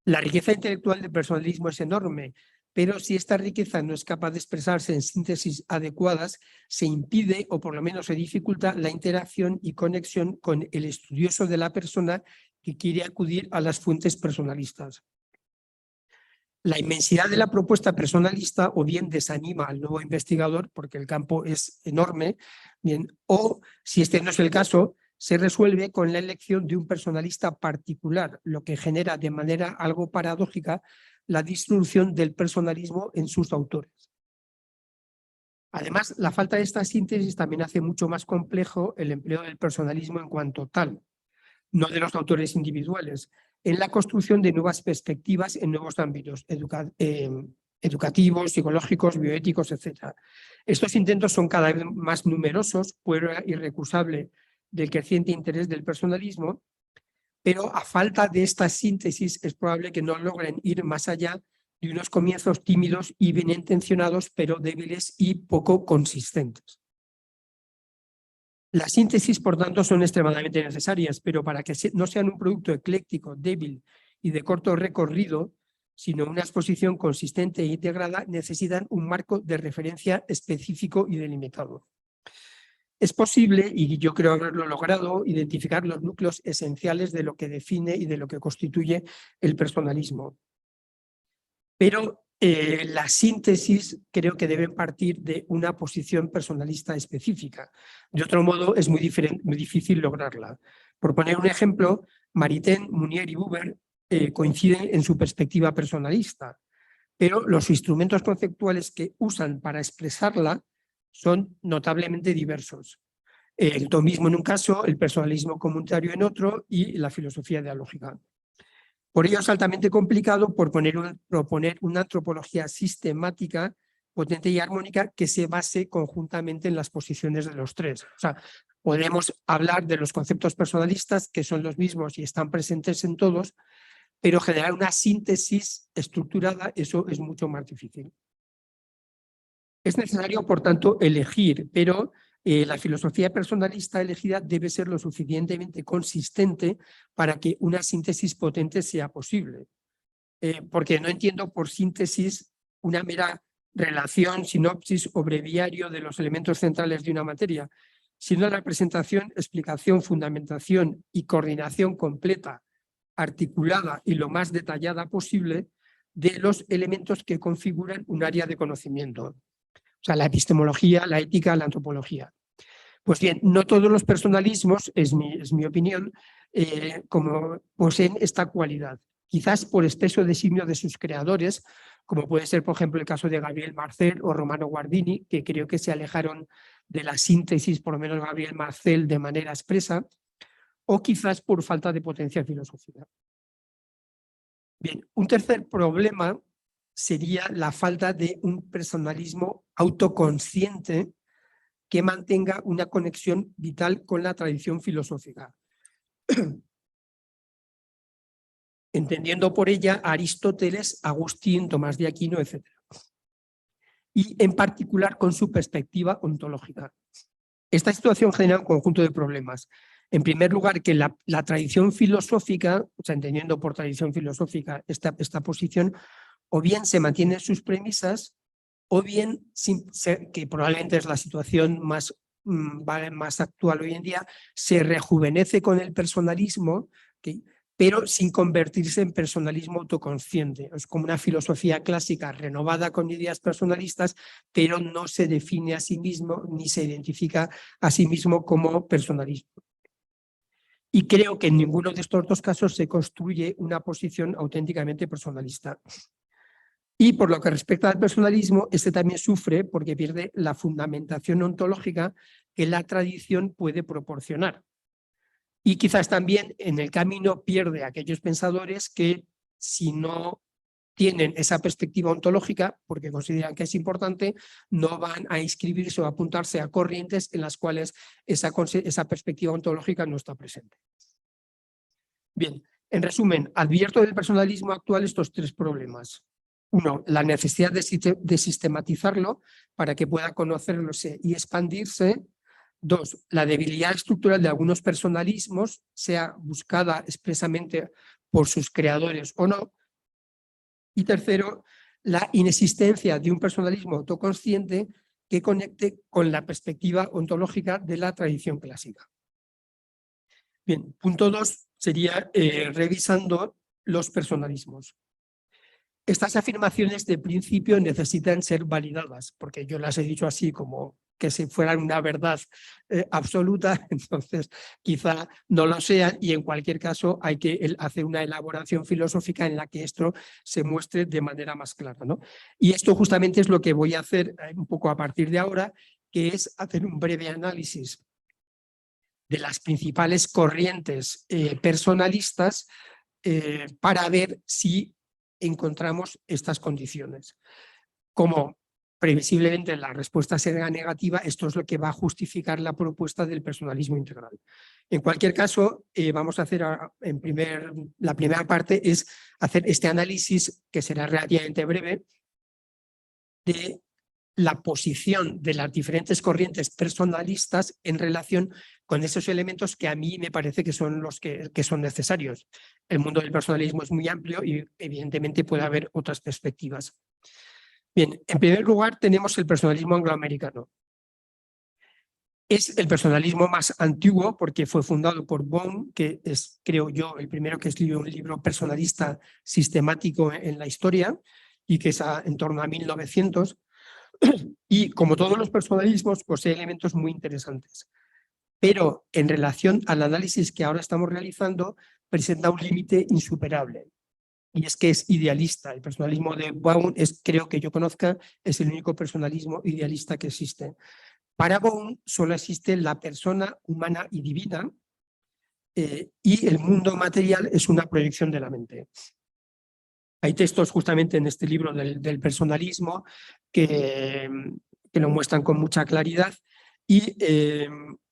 [SPEAKER 6] La riqueza intelectual del personalismo es enorme, pero si esta riqueza no es capaz de expresarse en síntesis adecuadas, se impide o por lo menos se dificulta la interacción y conexión con el estudioso de la persona que quiere acudir a las fuentes personalistas. La inmensidad de la propuesta personalista o bien desanima al nuevo investigador porque el campo es enorme, bien, o si este no es el caso, se resuelve con la elección de un personalista particular, lo que genera de manera algo paradójica la distribución del personalismo en sus autores. Además, la falta de esta síntesis también hace mucho más complejo el empleo del personalismo en cuanto tal, no de los autores individuales, en la construcción de nuevas perspectivas en nuevos ámbitos educativos, psicológicos, bioéticos, etc. Estos intentos son cada vez más numerosos, prueba irrecusable del creciente interés del personalismo, pero a falta de esta síntesis es probable que no logren ir más allá de unos comienzos tímidos y bien intencionados, pero débiles y poco consistentes. Las síntesis, por tanto, son extremadamente necesarias, pero para que no sean un producto ecléctico, débil y de corto recorrido, sino una exposición consistente e integrada, necesitan un marco de referencia específico y delimitado. Es posible, y yo creo haberlo logrado, identificar los núcleos esenciales de lo que define y de lo que constituye el personalismo. Pero la síntesis creo que debe partir de una posición personalista específica. De otro modo, es muy difícil lograrla. Por poner un ejemplo, Maritain, Mounier y Buber coinciden en su perspectiva personalista, pero los instrumentos conceptuales que usan para expresarla son notablemente diversos. El tomismo en un caso, el personalismo comunitario en otro y la filosofía dialógica. Por ello es altamente complicado proponer una antropología sistemática, potente y armónica que se base conjuntamente en las posiciones de los tres. O sea, podemos hablar de los conceptos personalistas que son los mismos y están presentes en todos, pero generar una síntesis estructurada, eso es mucho más difícil. Es necesario, por tanto, elegir, pero la filosofía personalista elegida debe ser lo suficientemente consistente para que una síntesis potente sea posible. Porque no entiendo por síntesis una mera relación, sinopsis o breviario de los elementos centrales de una materia, sino la presentación, explicación, fundamentación y coordinación completa, articulada y lo más detallada posible de los elementos que configuran un área de conocimiento. O sea, la epistemología, la ética, la antropología. Pues bien, no todos los personalismos, es mi opinión, como poseen esta cualidad. Quizás por expreso designio de sus creadores, como puede ser, por ejemplo, el caso de Gabriel Marcel o Romano Guardini, que creo que se alejaron de la síntesis, por lo menos Gabriel Marcel, de manera expresa, o quizás por falta de potencia filosófica. Bien, un tercer problema sería la falta de un personalismo autoconsciente que mantenga una conexión vital con la tradición filosófica. Entendiendo por ella a Aristóteles, Agustín, Tomás de Aquino, etc. Y en particular con su perspectiva ontológica. Esta situación genera un conjunto de problemas. En primer lugar, que la tradición filosófica, o sea, entendiendo por tradición filosófica esta posición, o bien se mantiene en sus premisas, o bien, que probablemente es la situación más actual hoy en día, se rejuvenece con el personalismo, pero sin convertirse en personalismo autoconsciente. Es como una filosofía clásica renovada con ideas personalistas, pero no se define a sí mismo ni se identifica a sí mismo como personalismo. Y creo que en ninguno de estos dos casos se construye una posición auténticamente personalista. Y por lo que respecta al personalismo, este también sufre porque pierde la fundamentación ontológica que la tradición puede proporcionar. Y quizás también en el camino pierde a aquellos pensadores que, si no tienen esa perspectiva ontológica, porque consideran que es importante, no van a inscribirse o apuntarse a corrientes en las cuales esa perspectiva ontológica no está presente. Bien, en resumen, advierto del personalismo actual estos tres problemas. Uno, la necesidad de sistematizarlo para que pueda conocerse y expandirse. Dos, la debilidad estructural de algunos personalismos, sea buscada expresamente por sus creadores o no. Y tercero, la inexistencia de un personalismo autoconsciente que conecte con la perspectiva ontológica de la tradición clásica. Bien, punto 2 sería revisando los personalismos. Estas afirmaciones de principio necesitan ser validadas, porque yo las he dicho así como que si fueran una verdad absoluta, entonces quizá no lo sean, y en cualquier caso hay que hacer una elaboración filosófica en la que esto se muestre de manera más clara, ¿no? Y esto justamente es lo que voy a hacer un poco a partir de ahora, que es hacer un breve análisis de las principales corrientes personalistas para ver si encontramos estas condiciones. Como previsiblemente la respuesta será negativa, esto es lo que va a justificar la propuesta del personalismo integral. En cualquier caso, vamos a hacer la primera parte es hacer este análisis, que será relativamente breve, de la posición de las diferentes corrientes personalistas en relación con esos elementos que a mí me parece que son los que son necesarios. El mundo del personalismo es muy amplio y evidentemente puede haber otras perspectivas. Bien, en primer lugar tenemos el personalismo angloamericano. Es el personalismo más antiguo porque fue fundado por Bohm, que es, creo yo, el primero que escribió un libro personalista sistemático en la historia y que es en torno a 1900. Y como todos los personalismos, posee elementos muy interesantes. Pero en relación al análisis que ahora estamos realizando, presenta un límite insuperable. Y es que es idealista. El personalismo de Bohm, creo que yo conozca, es el único personalismo idealista que existe. Para Bohm solo existe la persona humana y divina y el mundo material es una proyección de la mente. Hay textos justamente en este libro del personalismo que lo muestran con mucha claridad y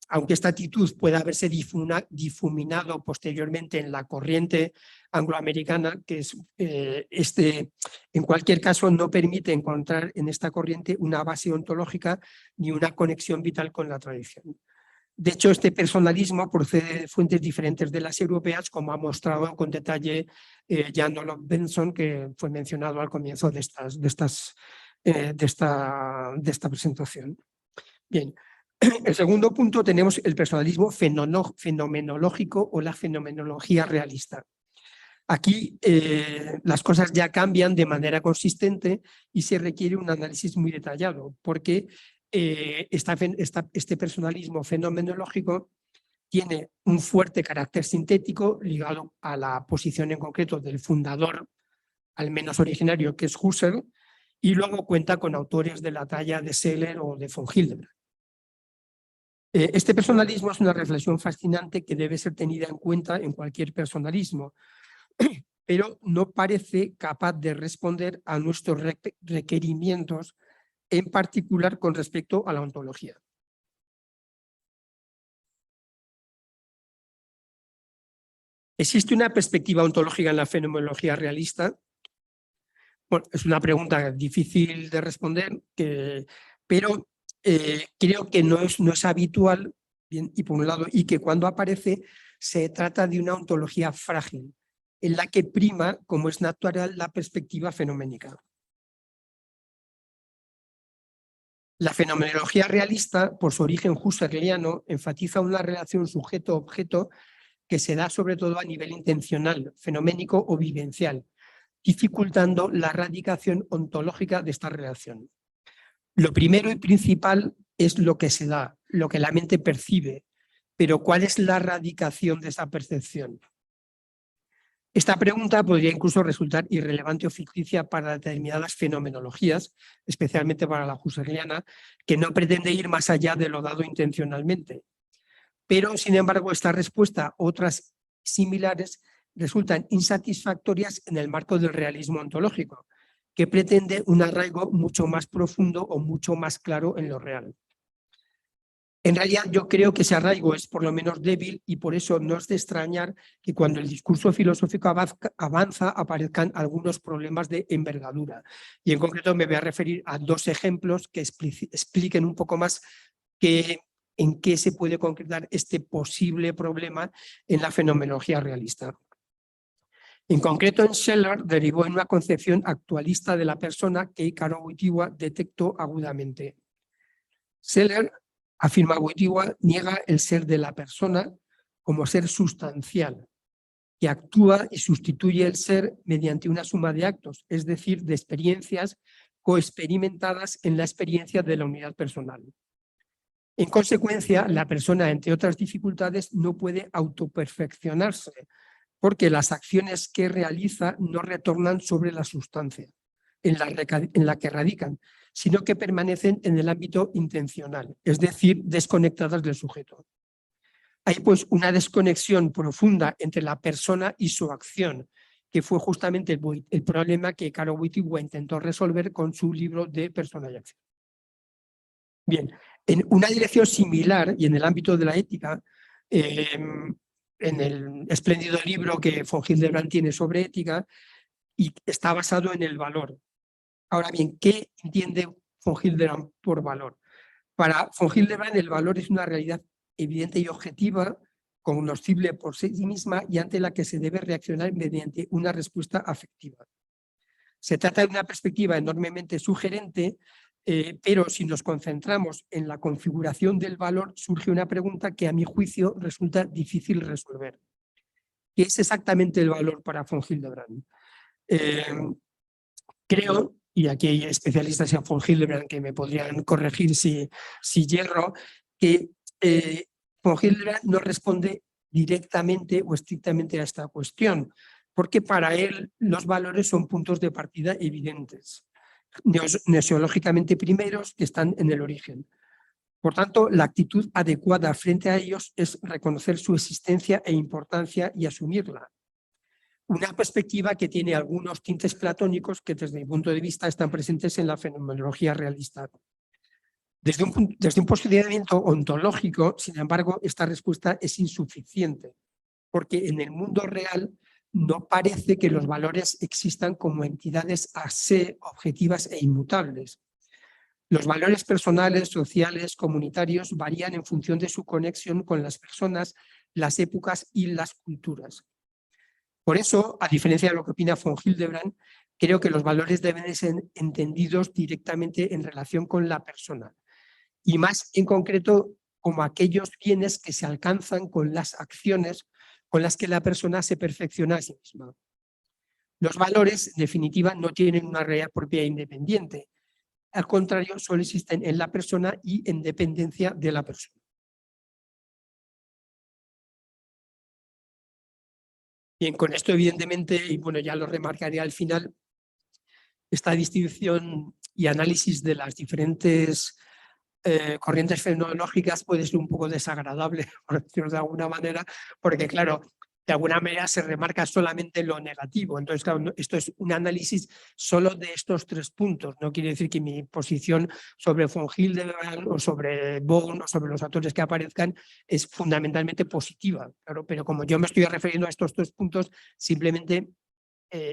[SPEAKER 6] aunque esta actitud pueda haberse difuminado posteriormente en la corriente angloamericana, que es en cualquier caso no permite encontrar en esta corriente una base ontológica ni una conexión vital con la tradición. De hecho, este personalismo procede de fuentes diferentes de las europeas, como ha mostrado con detalle Jan Olof Benson, que fue mencionado al comienzo de esta presentación. Bien, el segundo punto tenemos el personalismo fenomenológico o la fenomenología realista. Aquí las cosas ya cambian de manera consistente y se requiere un análisis muy detallado, porque este personalismo fenomenológico tiene un fuerte carácter sintético ligado a la posición en concreto del fundador, al menos originario, que es Husserl, y luego cuenta con autores de la talla de Seller o de von Hildebrand. Este personalismo es una reflexión fascinante que debe ser tenida en cuenta en cualquier personalismo, pero no parece capaz de responder a nuestros requerimientos, en particular con respecto a la ontología. ¿Existe una perspectiva ontológica en la fenomenología realista? Bueno, es una pregunta difícil de responder, pero creo que no es habitual, bien, y por un lado, y que cuando aparece se trata de una ontología frágil, en la que prima, como es natural, la perspectiva fenoménica. La fenomenología realista, por su origen husserliano, enfatiza una relación sujeto-objeto que se da sobre todo a nivel intencional, fenoménico o vivencial, dificultando la radicación ontológica de esta relación. Lo primero y principal es lo que se da, lo que la mente percibe, pero ¿cuál es la radicación de esa percepción? Esta pregunta podría incluso resultar irrelevante o ficticia para determinadas fenomenologías, especialmente para la husserliana, que no pretende ir más allá de lo dado intencionalmente. Pero, sin embargo, esta respuesta, otras similares, resultan insatisfactorias en el marco del realismo ontológico, que pretende un arraigo mucho más profundo o mucho más claro en lo real. En realidad yo creo que ese arraigo es por lo menos débil y por eso no es de extrañar que cuando el discurso filosófico avanza aparezcan algunos problemas de envergadura. Y en concreto me voy a referir a dos ejemplos que expliquen un poco más en qué se puede concretar este posible problema en la fenomenología realista. En concreto, en Scheller derivó en una concepción actualista de la persona que Icaro Wojtyła detectó agudamente. Scheller, afirma Wojtyła, niega el ser de la persona como ser sustancial, que actúa y sustituye el ser mediante una suma de actos, es decir, de experiencias coexperimentadas en la experiencia de la unidad personal. En consecuencia, la persona, entre otras dificultades, no puede autoperfeccionarse, porque las acciones que realiza no retornan sobre la sustancia en la que radican, sino que permanecen en el ámbito intencional, es decir, desconectadas del sujeto. Hay pues una desconexión profunda entre la persona y su acción, que fue justamente el problema que Carol Wittig intentó resolver con su libro de Persona y Acción. Bien, en una dirección similar y en el ámbito de la ética, en el espléndido libro que von Hildebrand tiene sobre ética, y está basado en el valor. Ahora bien, ¿qué entiende von Hildebrand por valor? Para von Hildebrand el valor es una realidad evidente y objetiva, conocible por sí misma y ante la que se debe reaccionar mediante una respuesta afectiva. Se trata de una perspectiva enormemente sugerente, pero si nos concentramos en la configuración del valor, surge una pregunta que a mi juicio resulta difícil resolver. ¿Qué es exactamente el valor para von Hildebrand? Creo, y aquí hay especialistas en von Hildebrand que me podrían corregir si yerro, que von Hildebrand no responde directamente o estrictamente a esta cuestión, porque para él los valores son puntos de partida evidentes, nesiológicamente primeros que están en el origen. Por tanto, la actitud adecuada frente a ellos es reconocer su existencia e importancia y asumirla. Una perspectiva que tiene algunos tintes platónicos que desde mi punto de vista están presentes en la fenomenología realista. Desde un posicionamiento ontológico, sin embargo, esta respuesta es insuficiente, porque en el mundo real no parece que los valores existan como entidades a se objetivas e inmutables. Los valores personales, sociales, comunitarios varían en función de su conexión con las personas, las épocas y las culturas. Por eso, a diferencia de lo que opina von Hildebrand, creo que los valores deben ser entendidos directamente en relación con la persona y más en concreto como aquellos bienes que se alcanzan con las acciones con las que la persona se perfecciona a sí misma. Los valores, en definitiva, no tienen una realidad propia e independiente. Al contrario, solo existen en la persona y en dependencia de la persona. Bien, con esto evidentemente, y bueno, ya lo remarcaré al final, esta distinción y análisis de las diferentes corrientes fenomenológicas puede ser un poco desagradable, por decirlo de alguna manera, porque claro, de alguna manera se remarca solamente lo negativo. Entonces, claro, esto es un análisis solo de estos tres puntos. No quiere decir que mi posición sobre von Hildebrand o sobre Bohm o sobre los autores que aparezcan es fundamentalmente positiva. Claro, pero como yo me estoy refiriendo a estos tres puntos, simplemente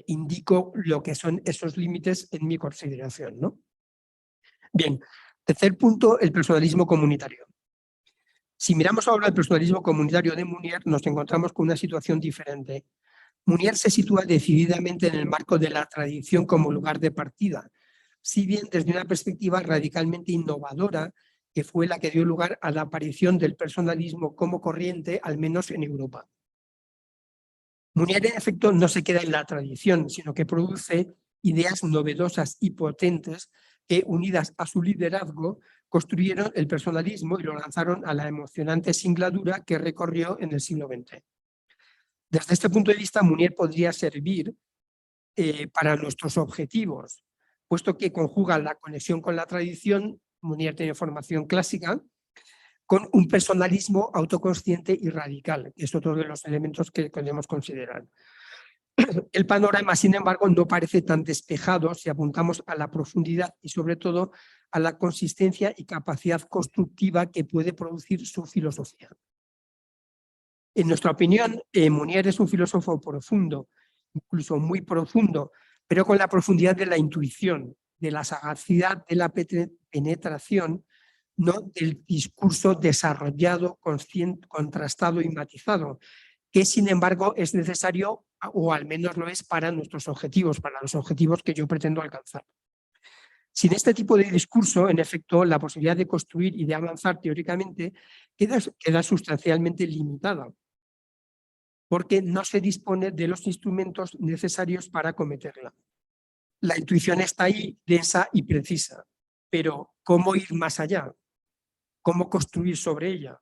[SPEAKER 6] indico lo que son esos límites en mi consideración, ¿no? Bien, tercer punto, el personalismo comunitario. Si miramos ahora el personalismo comunitario de Munier, nos encontramos con una situación diferente. Munier se sitúa decididamente en el marco de la tradición como lugar de partida, si bien desde una perspectiva radicalmente innovadora, que fue la que dio lugar a la aparición del personalismo como corriente, al menos en Europa. Munier, en efecto, no se queda en la tradición, sino que produce ideas novedosas y potentes que, unidas a su liderazgo, construyeron el personalismo y lo lanzaron a la emocionante singladura que recorrió en el siglo XX. Desde este punto de vista, Munier podría servir para nuestros objetivos, puesto que conjuga la conexión con la tradición, Munier tiene formación clásica, con un personalismo autoconsciente y radical, que es otro de los elementos que podemos considerar. El panorama, sin embargo, no parece tan despejado si apuntamos a la profundidad y sobre todo a la consistencia y capacidad constructiva que puede producir su filosofía. En nuestra opinión, Munier es un filósofo profundo, incluso muy profundo, pero con la profundidad de la intuición, de la sagacidad, de la penetración, no del discurso desarrollado, consciente, contrastado y matizado, que sin embargo es necesario, o al menos lo es, para nuestros objetivos, para los objetivos que yo pretendo alcanzar. Sin este tipo de discurso, en efecto, la posibilidad de construir y de avanzar teóricamente queda sustancialmente limitada, porque no se dispone de los instrumentos necesarios para acometerla. La intuición está ahí, densa y precisa, pero ¿cómo ir más allá? ¿Cómo construir sobre ella?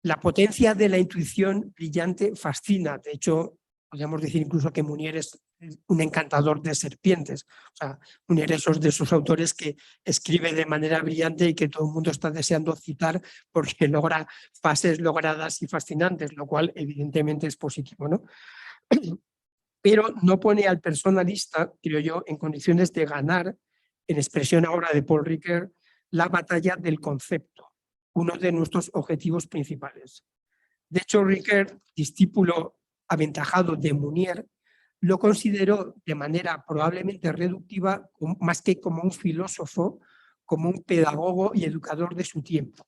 [SPEAKER 6] La potencia de la intuición brillante fascina. De hecho, podríamos decir incluso que Munier es un encantador de serpientes. O sea, Munier es de esos autores que escribe de manera brillante y que todo el mundo está deseando citar porque logra fases logradas y fascinantes, lo cual evidentemente es positivo, ¿no? pero no pone al personalista, creo yo, en condiciones de ganar, en expresión ahora de Paul Ricoeur, la batalla del concepto, uno de nuestros objetivos principales. De hecho, Ricoeur, discípulo aventajado de Mounier, lo consideró de manera probablemente reductiva, más que como un filósofo, como un pedagogo y educador de su tiempo.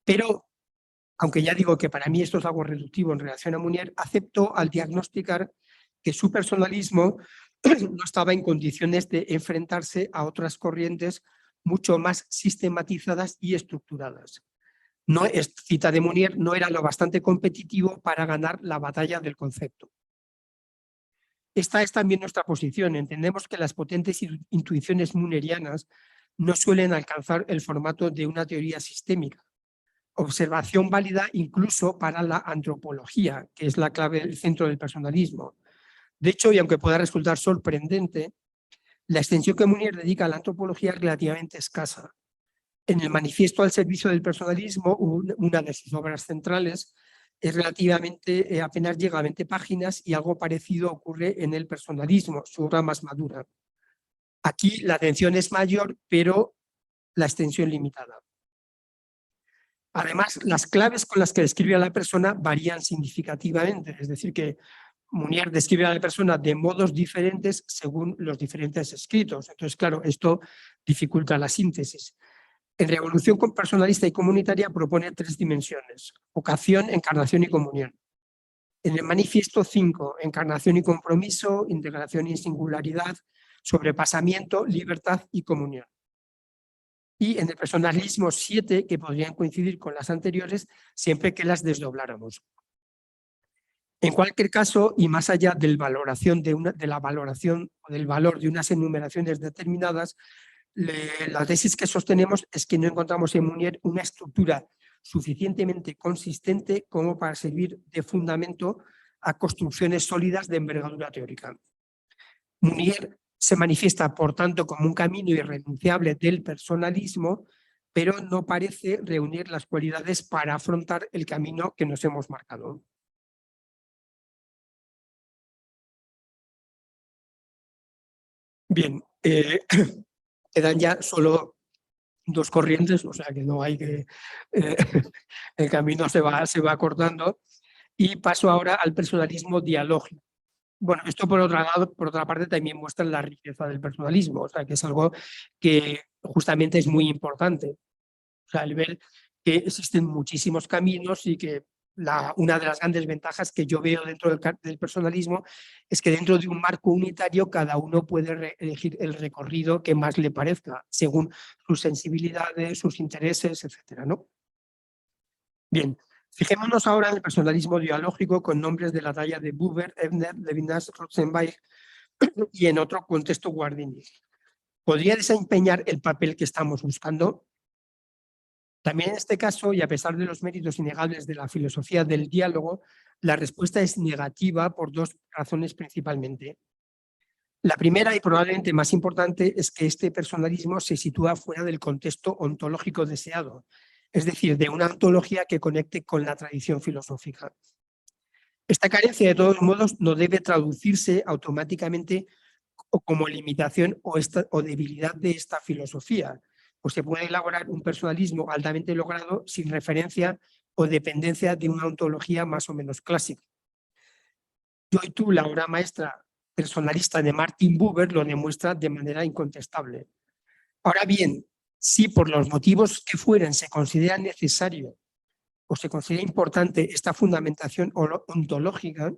[SPEAKER 6] Pero, aunque ya digo que para mí esto es algo reductivo en relación a Mounier, aceptó al diagnosticar que su personalismo no estaba en condiciones de enfrentarse a otras corrientes mucho más sistematizadas y estructuradas. No, cita de Mounier, no era lo bastante competitivo para ganar la batalla del concepto. Esta es también nuestra posición. Entendemos que las potentes intuiciones mounerianas no suelen alcanzar el formato de una teoría sistémica. Observación válida incluso para la antropología, que es la clave del centro del personalismo. De hecho, y aunque pueda resultar sorprendente, la extensión que Mounier dedica a la antropología es relativamente escasa. En el Manifiesto al servicio del personalismo, una de sus obras centrales, es relativamente, apenas llega a 20 páginas y algo parecido ocurre en el personalismo, su obra más madura. Aquí la atención es mayor, pero la extensión limitada. Además, las claves con las que describe a la persona varían significativamente, es decir, que Mounier describe a la persona de modos diferentes según los diferentes escritos. Entonces, claro, esto dificulta la síntesis. En Revolución Personalista y Comunitaria propone 3 dimensiones: vocación, encarnación y comunión. En el Manifiesto 5, encarnación y compromiso, integración y singularidad, sobrepasamiento, libertad y comunión. Y en el Personalismo 7, que podrían coincidir con las anteriores, siempre que las desdobláramos. En cualquier caso, y más allá de la valoración o del valor de unas enumeraciones determinadas, la tesis que sostenemos es que no encontramos en Mounier una estructura suficientemente consistente como para servir de fundamento a construcciones sólidas de envergadura teórica. Mounier se manifiesta, por tanto, como un camino irrenunciable del personalismo, pero no parece reunir las cualidades para afrontar el camino que nos hemos marcado. Bien, quedan ya solo 2 corrientes, o sea que no hay que... el camino se va cortando, y paso ahora al personalismo dialógico. Bueno, esto por otra parte también muestra la riqueza del personalismo, o sea que es algo que justamente es muy importante. O sea, el ver que existen muchísimos caminos y que una de las grandes ventajas que yo veo dentro del personalismo es que dentro de un marco unitario cada uno puede elegir el recorrido que más le parezca, según sus sensibilidades, sus intereses, etcétera, ¿no? Bien, fijémonos ahora en el personalismo dialógico con nombres de la talla de Buber, Ebner, Levinas, Rotzenweig y en otro contexto Guardini. ¿Podría desempeñar el papel que estamos buscando? También en este caso, y a pesar de los méritos innegables de la filosofía del diálogo, la respuesta es negativa por 2 razones principalmente. La primera y probablemente más importante es que este personalismo se sitúa fuera del contexto ontológico deseado, es decir, de una ontología que conecte con la tradición filosófica. Esta carencia, de todos modos, no debe traducirse automáticamente como limitación o debilidad de esta filosofía, pues se puede elaborar un personalismo altamente logrado sin referencia o dependencia de una ontología más o menos clásica. Yo y tú, la obra maestra personalista de Martin Buber, lo demuestra de manera incontestable. Ahora bien, si por los motivos que fueren se considera necesario o se considera importante esta fundamentación ontológica,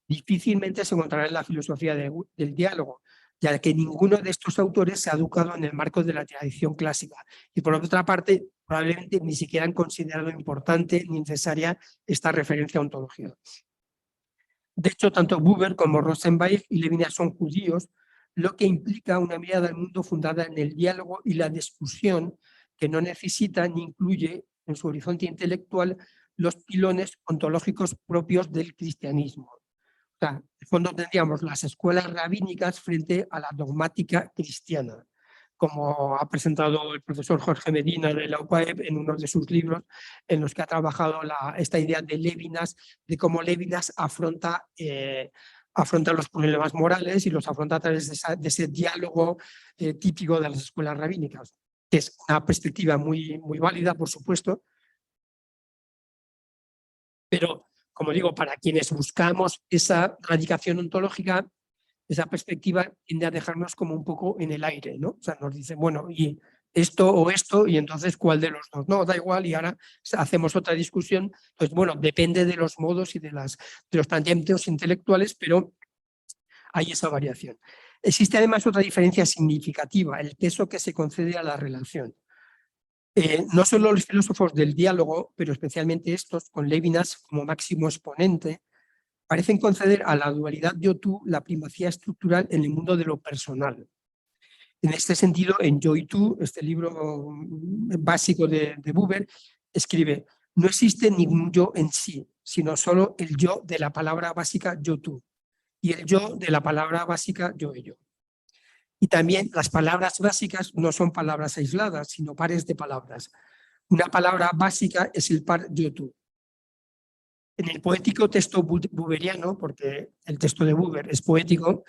[SPEAKER 6] difícilmente se encontrará en la filosofía del diálogo, ya que ninguno de estos autores se ha educado en el marco de la tradición clásica y por otra parte probablemente ni siquiera han considerado importante ni necesaria esta referencia a ontología. De hecho, tanto Buber como Rotzenweig y Levinas son judíos, lo que implica una mirada al mundo fundada en el diálogo y la discusión, que no necesita ni incluye en su horizonte intelectual los pilones ontológicos propios del cristianismo. O sea, en el fondo tendríamos las escuelas rabínicas frente a la dogmática cristiana. como ha presentado el profesor Jorge Medina de la UPAEP en uno de sus libros, en los que ha trabajado esta idea de Lévinas, de cómo Lévinas afronta los problemas morales y los afronta a través de ese diálogo típico de las escuelas rabínicas, que es una perspectiva muy válida, por supuesto, pero, como digo, para quienes buscamos esa radicación ontológica, esa perspectiva tiende a dejarnos como un poco en el aire, ¿no? O sea, nos dicen, bueno, y esto o esto, y entonces, ¿cuál de los dos? No, da igual, y ahora hacemos otra discusión. Pues bueno, depende de los modos y de los planteamientos intelectuales, pero hay esa variación. Existe además otra diferencia significativa, el peso que se concede a la relación. No solo los filósofos del diálogo, pero especialmente estos, con Lévinas como máximo exponente, parecen conceder a la dualidad yo-tú la primacía estructural en el mundo de lo personal. En este sentido, en Yo y tú, este libro básico de Buber, escribe: no existe ningún yo en sí, sino solo el yo de la palabra básica yo-tú y el yo de la palabra básica yo-ello. Y también las palabras básicas no son palabras aisladas, sino pares de palabras. Una palabra básica es el par yo-tú. En el poético texto buberiano, porque el texto de Buber es poético,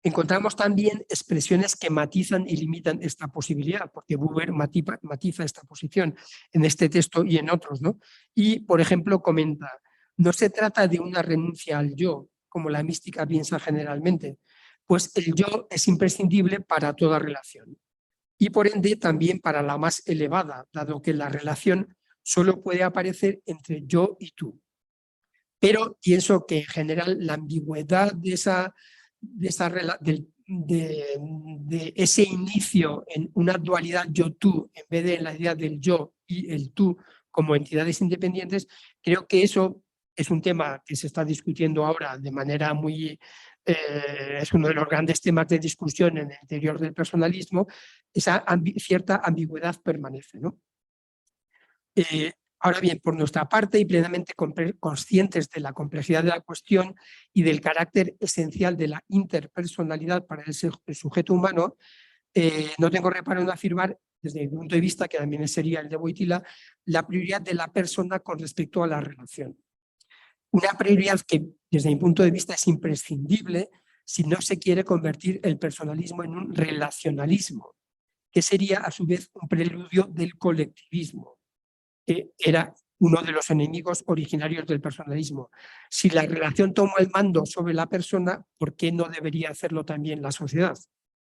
[SPEAKER 6] encontramos también expresiones que matizan y limitan esta posibilidad, porque Buber matiza esta posición en este texto y en otros, ¿no? Y, por ejemplo, comenta: no se trata de una renuncia al yo, como la mística piensa generalmente, pues el yo es imprescindible para toda relación y, por ende, también para la más elevada, dado que la relación solo puede aparecer entre yo y tú. Pero pienso que en general la ambigüedad de ese inicio en una dualidad yo-tú, en vez de en la idea del yo y el tú como entidades independientes, creo que eso es un tema que se está discutiendo ahora de manera muy... es uno de los grandes temas de discusión en el interior del personalismo. Esa cierta ambigüedad permanece, ¿no? Ahora bien, por nuestra parte, y plenamente conscientes de la complejidad de la cuestión y del carácter esencial de la interpersonalidad para el sujeto humano, no tengo reparo en afirmar, desde mi punto de vista, que también sería el de Wojtyla, la prioridad de la persona con respecto a la relación. Una prioridad que, desde mi punto de vista, es imprescindible si no se quiere convertir el personalismo en un relacionalismo, que sería, a su vez, un preludio del colectivismo, que era uno de los enemigos originarios del personalismo. Si la relación toma el mando sobre la persona, ¿por qué no debería hacerlo también la sociedad?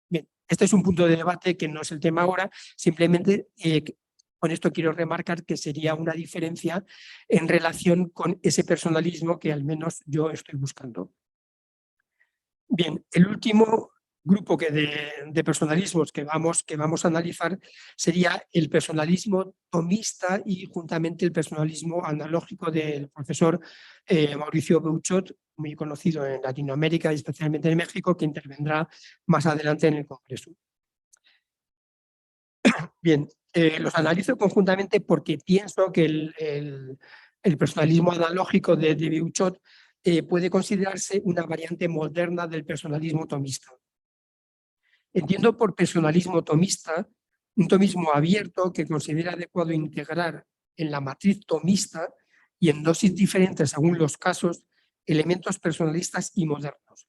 [SPEAKER 6] Bien, este es un punto de debate que no es el tema ahora, simplemente con esto quiero remarcar que sería una diferencia en relación con ese personalismo que al menos yo estoy buscando. Bien, el último grupo de personalismos que vamos a analizar sería el personalismo tomista y juntamente el personalismo analógico del profesor Mauricio Beuchot, muy conocido en Latinoamérica y especialmente en México, que intervendrá más adelante en el Congreso. Bien, los analizo conjuntamente porque pienso que el personalismo analógico de Beuchot puede considerarse una variante moderna del personalismo tomista. Entiendo por personalismo tomista un tomismo abierto que considera adecuado integrar en la matriz tomista y en dosis diferentes según los casos elementos personalistas y modernos,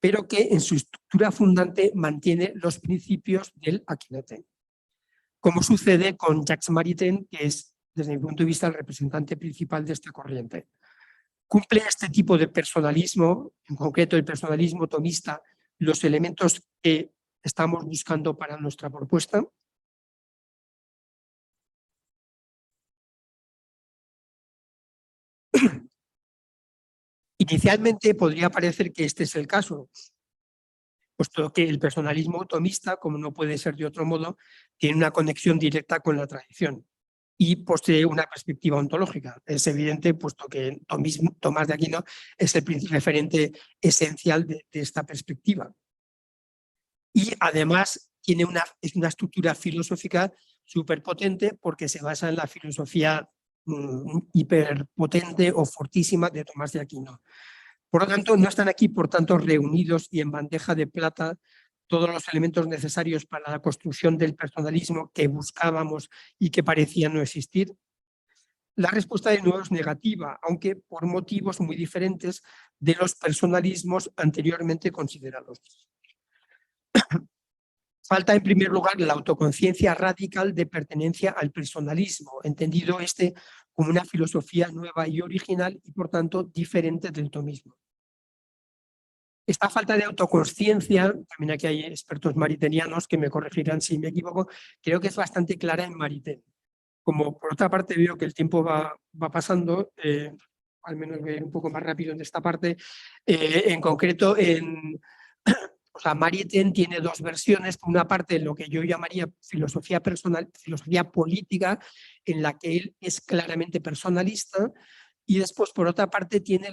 [SPEAKER 6] pero que en su estructura fundante mantiene los principios del Aquinaten, como sucede con Jacques Maritain, que es, desde mi punto de vista, el representante principal de esta corriente. ¿Cumple este tipo de personalismo, en concreto el personalismo tomista, los elementos que estamos buscando para nuestra propuesta? Inicialmente podría parecer que este es el caso, puesto que el personalismo tomista, como no puede ser de otro modo, tiene una conexión directa con la tradición y posee una perspectiva ontológica. Es evidente, puesto que Tomás de Aquino es el referente esencial de esta perspectiva. Y además es una estructura filosófica súper potente porque se basa en la filosofía hiperpotente o fortísima de Tomás de Aquino. Por lo tanto, no están aquí, por tanto, reunidos y en bandeja de plata todos los elementos necesarios para la construcción del personalismo que buscábamos y que parecía no existir? La respuesta de nuevo es negativa, aunque por motivos muy diferentes de los personalismos anteriormente considerados. Falta, en primer lugar, la autoconciencia radical de pertenencia al personalismo, entendido como una filosofía nueva y original y, por tanto, diferente del tomismo. Esta falta de autoconsciencia, también aquí hay expertos maritenianos que me corregirán si me equivoco, creo que es bastante clara en Maritain. Como por otra parte veo que el tiempo va pasando, al menos voy a ir un poco más rápido en esta parte, en concreto o sea, Maritain tiene dos versiones, por una parte lo que yo llamaría filosofía personal, filosofía política, en la que él es claramente personalista, y después por otra parte tiene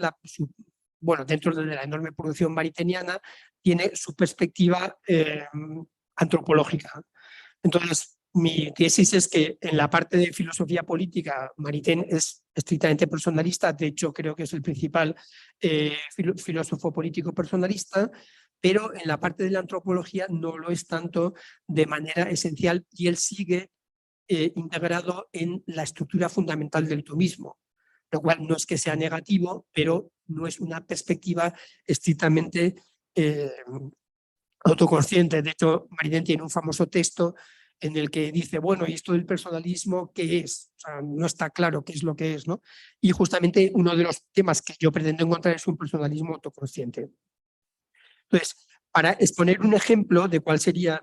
[SPEAKER 6] bueno, dentro de la enorme producción maritainiana, tiene su perspectiva antropológica. Entonces, mi tesis es que en la parte de filosofía política, Maritain es estrictamente personalista, de hecho creo que es el principal filósofo político personalista, pero en la parte de la antropología no lo es tanto de manera esencial y él sigue integrado en la estructura fundamental del tomismo, lo cual no es que sea negativo, pero no es una perspectiva estrictamente autoconsciente. De hecho, Maritain tiene un famoso texto en el que dice, bueno, ¿y esto del personalismo qué es? O sea, no está claro qué es lo que es, ¿no? Y justamente uno de los temas que yo pretendo encontrar es un personalismo autoconsciente. Entonces, para exponer un ejemplo de cuál sería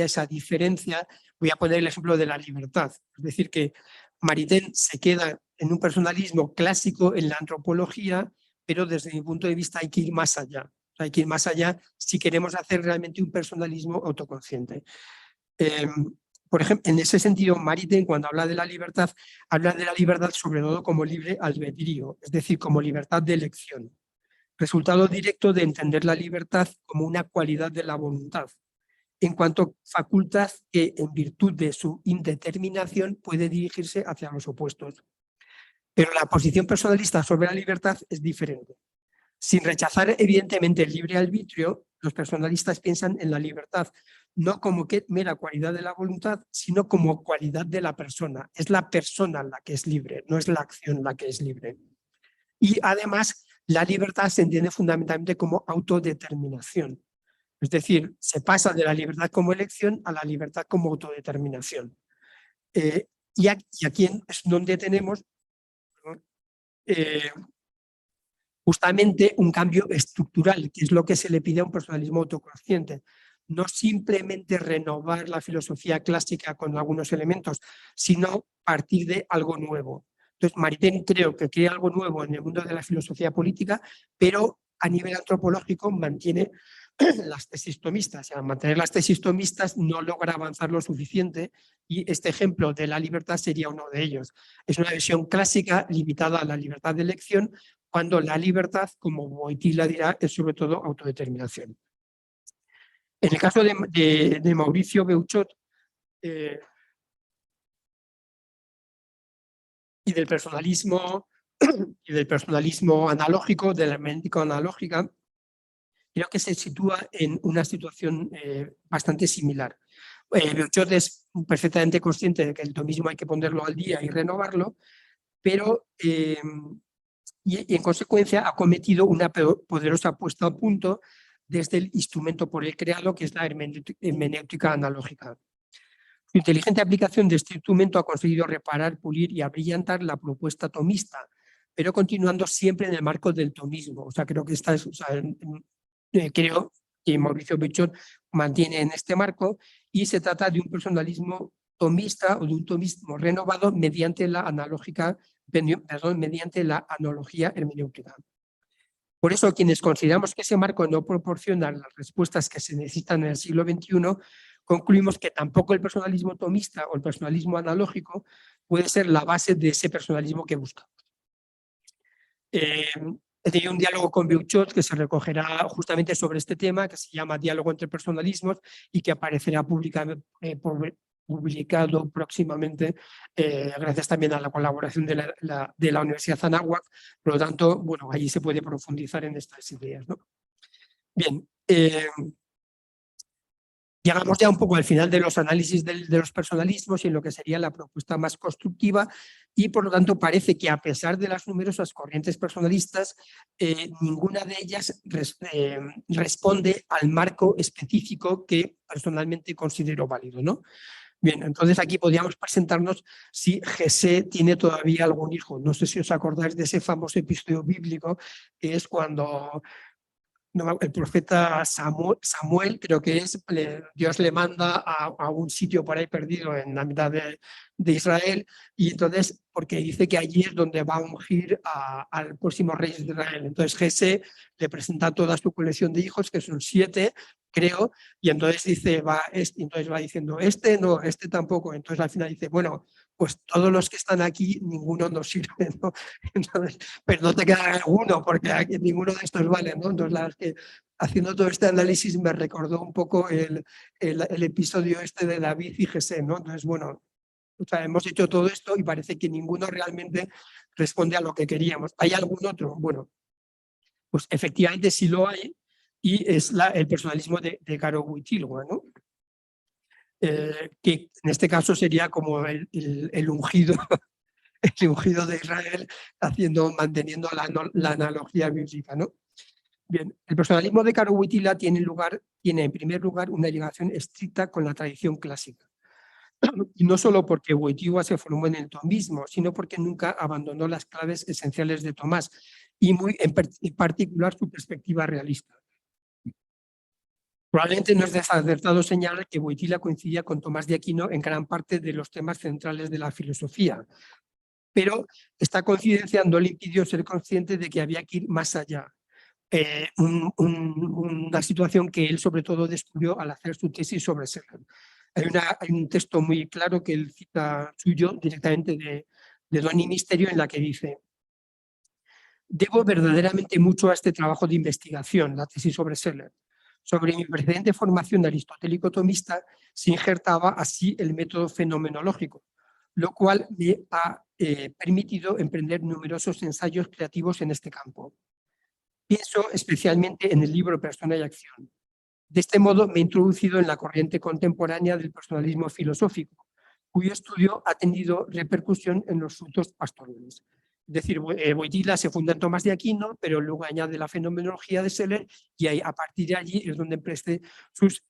[SPEAKER 6] esa diferencia, voy a poner el ejemplo de la libertad. Es decir, que Maritain se queda en un personalismo clásico en la antropología, pero desde mi punto de vista hay que ir más allá. Hay que ir más allá si queremos hacer realmente un personalismo autoconsciente. Por ejemplo, en ese sentido, Maritain, cuando habla de la libertad sobre todo como libre albedrío, es decir, como libertad de elección. Resultado directo de entender la libertad como una cualidad de la voluntad, en cuanto facultad que, en virtud de su indeterminación, puede dirigirse hacia los opuestos. Pero la posición personalista sobre la libertad es diferente. Sin rechazar, evidentemente, el libre arbitrio, los personalistas piensan en la libertad no como mera cualidad de la voluntad, sino como cualidad de la persona. Es la persona la que es libre, no es la acción la que es libre. Y además, la libertad se entiende fundamentalmente como autodeterminación. Es decir, se pasa de la libertad como elección a la libertad como autodeterminación. Y aquí es donde tenemos justamente un cambio estructural, que es lo que se le pide a un personalismo autoconsciente. No simplemente renovar la filosofía clásica con algunos elementos, sino partir de algo nuevo. Entonces, Maritain creo que crea algo nuevo en el mundo de la filosofía política, pero a nivel antropológico mantiene las tesis tomistas. Al mantener las tesis tomistas no logra avanzar lo suficiente y este ejemplo de la libertad sería uno de ellos. Es una visión clásica limitada a la libertad de elección, cuando la libertad, como Wojtyla dirá, es sobre todo autodeterminación. En el caso de Mauricio Beuchot y del personalismo analógico, de la hermenéutica analógica, creo que se sitúa en una situación bastante similar. Beuchot es perfectamente consciente de que el tomismo hay que ponerlo al día y renovarlo, pero y en consecuencia ha cometido una poderosa puesta a punto desde el instrumento por él creado, que es la hermenéutica analógica. Su inteligente aplicación de este instrumento ha conseguido reparar, pulir y abrillantar la propuesta tomista, pero continuando siempre en el marco del tomismo. O sea, creo que creo que Mauricio Beuchot mantiene en este marco, y se trata de un personalismo tomista o de un tomismo renovado mediante la analogía hermenéutica. Por eso, quienes consideramos que ese marco no proporciona las respuestas que se necesitan en el siglo XXI, concluimos que tampoco el personalismo tomista o el personalismo analógico puede ser la base de ese personalismo que buscamos. He tenido un diálogo con Beuchot que se recogerá justamente sobre este tema, que se llama Diálogo entre personalismos, y que aparecerá publicado próximamente, gracias también a la colaboración de la Universidad Anáhuac. Por lo tanto, bueno, allí se puede profundizar en estas ideas, ¿no? Bien, Llegamos ya un poco al final de los análisis de los personalismos y en lo que sería la propuesta más constructiva, y por lo tanto parece que a pesar de las numerosas corrientes personalistas, ninguna de ellas responde al marco específico que personalmente considero válido, ¿no? Bien, entonces aquí podríamos presentarnos si Jesé tiene todavía algún hijo. No sé si os acordáis de ese famoso episodio bíblico, que es cuando el profeta Samuel, creo que es, Dios le manda a un sitio por ahí perdido en la mitad de Israel, y entonces, porque dice que allí es donde va a ungir al próximo rey de Israel. Entonces Jesé le presenta toda su colección de hijos, que son 7, creo, y entonces dice, entonces va diciendo, este no, este tampoco. Entonces al final dice, bueno, pues todos los que están aquí, ninguno nos sirve, ¿no? Entonces, pero no te queda alguno, porque aquí ninguno de estos vale, ¿no? Entonces, la verdad es que haciendo todo este análisis me recordó un poco el episodio este de David y Jesé, ¿no? Entonces, bueno, o sea, hemos hecho todo esto y parece que ninguno realmente responde a lo que queríamos. ¿Hay algún otro? Bueno, pues efectivamente sí lo hay, y es el personalismo de Caro Wojtyła, ¿no? Que en este caso sería como el ungido, el ungido de Israel, manteniendo la analogía bíblica, ¿no? Bien, el personalismo de Caro Wojtyła tiene en primer lugar una ligación estricta con la tradición clásica. Y no solo porque Wojtyła se formó en el tomismo, sino porque nunca abandonó las claves esenciales de Tomás, y en particular su perspectiva realista. Probablemente no es desacertado señalar que Wojtyła coincidía con Tomás de Aquino en gran parte de los temas centrales de la filosofía, pero esta coincidencia no le impidió ser consciente de que había que ir más allá. Una situación que él sobre todo descubrió al hacer su tesis sobre Seller. Hay un texto muy claro que él cita suyo directamente de Doni Misterio, en la que dice: debo verdaderamente mucho a este trabajo de investigación, la tesis sobre Seller. Sobre mi precedente formación aristotélico-tomista se injertaba así el método fenomenológico, lo cual me ha permitido emprender numerosos ensayos creativos en este campo. Pienso especialmente en el libro Persona y Acción. De este modo me he introducido en la corriente contemporánea del personalismo filosófico, cuyo estudio ha tenido repercusión en los frutos pastorales. Es decir, Wojtyła se funda en Tomás de Aquino, pero luego añade la fenomenología de Seller, y ahí, a partir de allí es donde emprende sus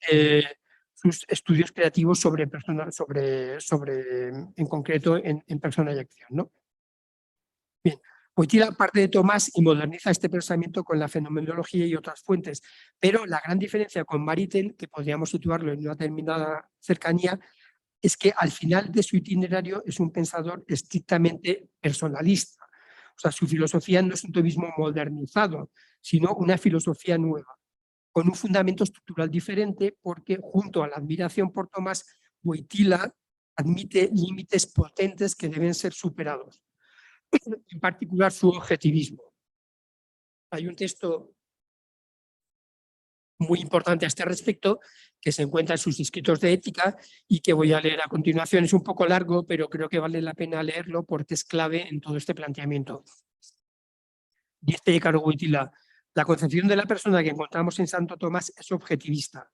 [SPEAKER 6] estudios creativos en concreto en Persona y Acción, ¿no? Bien, Wojtyła parte de Tomás y moderniza este pensamiento con la fenomenología y otras fuentes, pero la gran diferencia con Maritain, que podríamos situarlo en una determinada cercanía, es que al final de su itinerario es un pensador estrictamente personalista. O sea, su filosofía no es un tomismo modernizado, sino una filosofía nueva, con un fundamento estructural diferente, porque junto a la admiración por Tomás, Wojtyła admite límites potentes que deben ser superados, en particular su objetivismo. Hay un texto muy importante a este respecto que se encuentra en sus escritos de ética y que voy a leer a continuación. Es un poco largo, pero creo que vale la pena leerlo porque es clave en todo este planteamiento. Dice Caro Wojtyła: la concepción de la persona que encontramos en Santo Tomás es objetivista.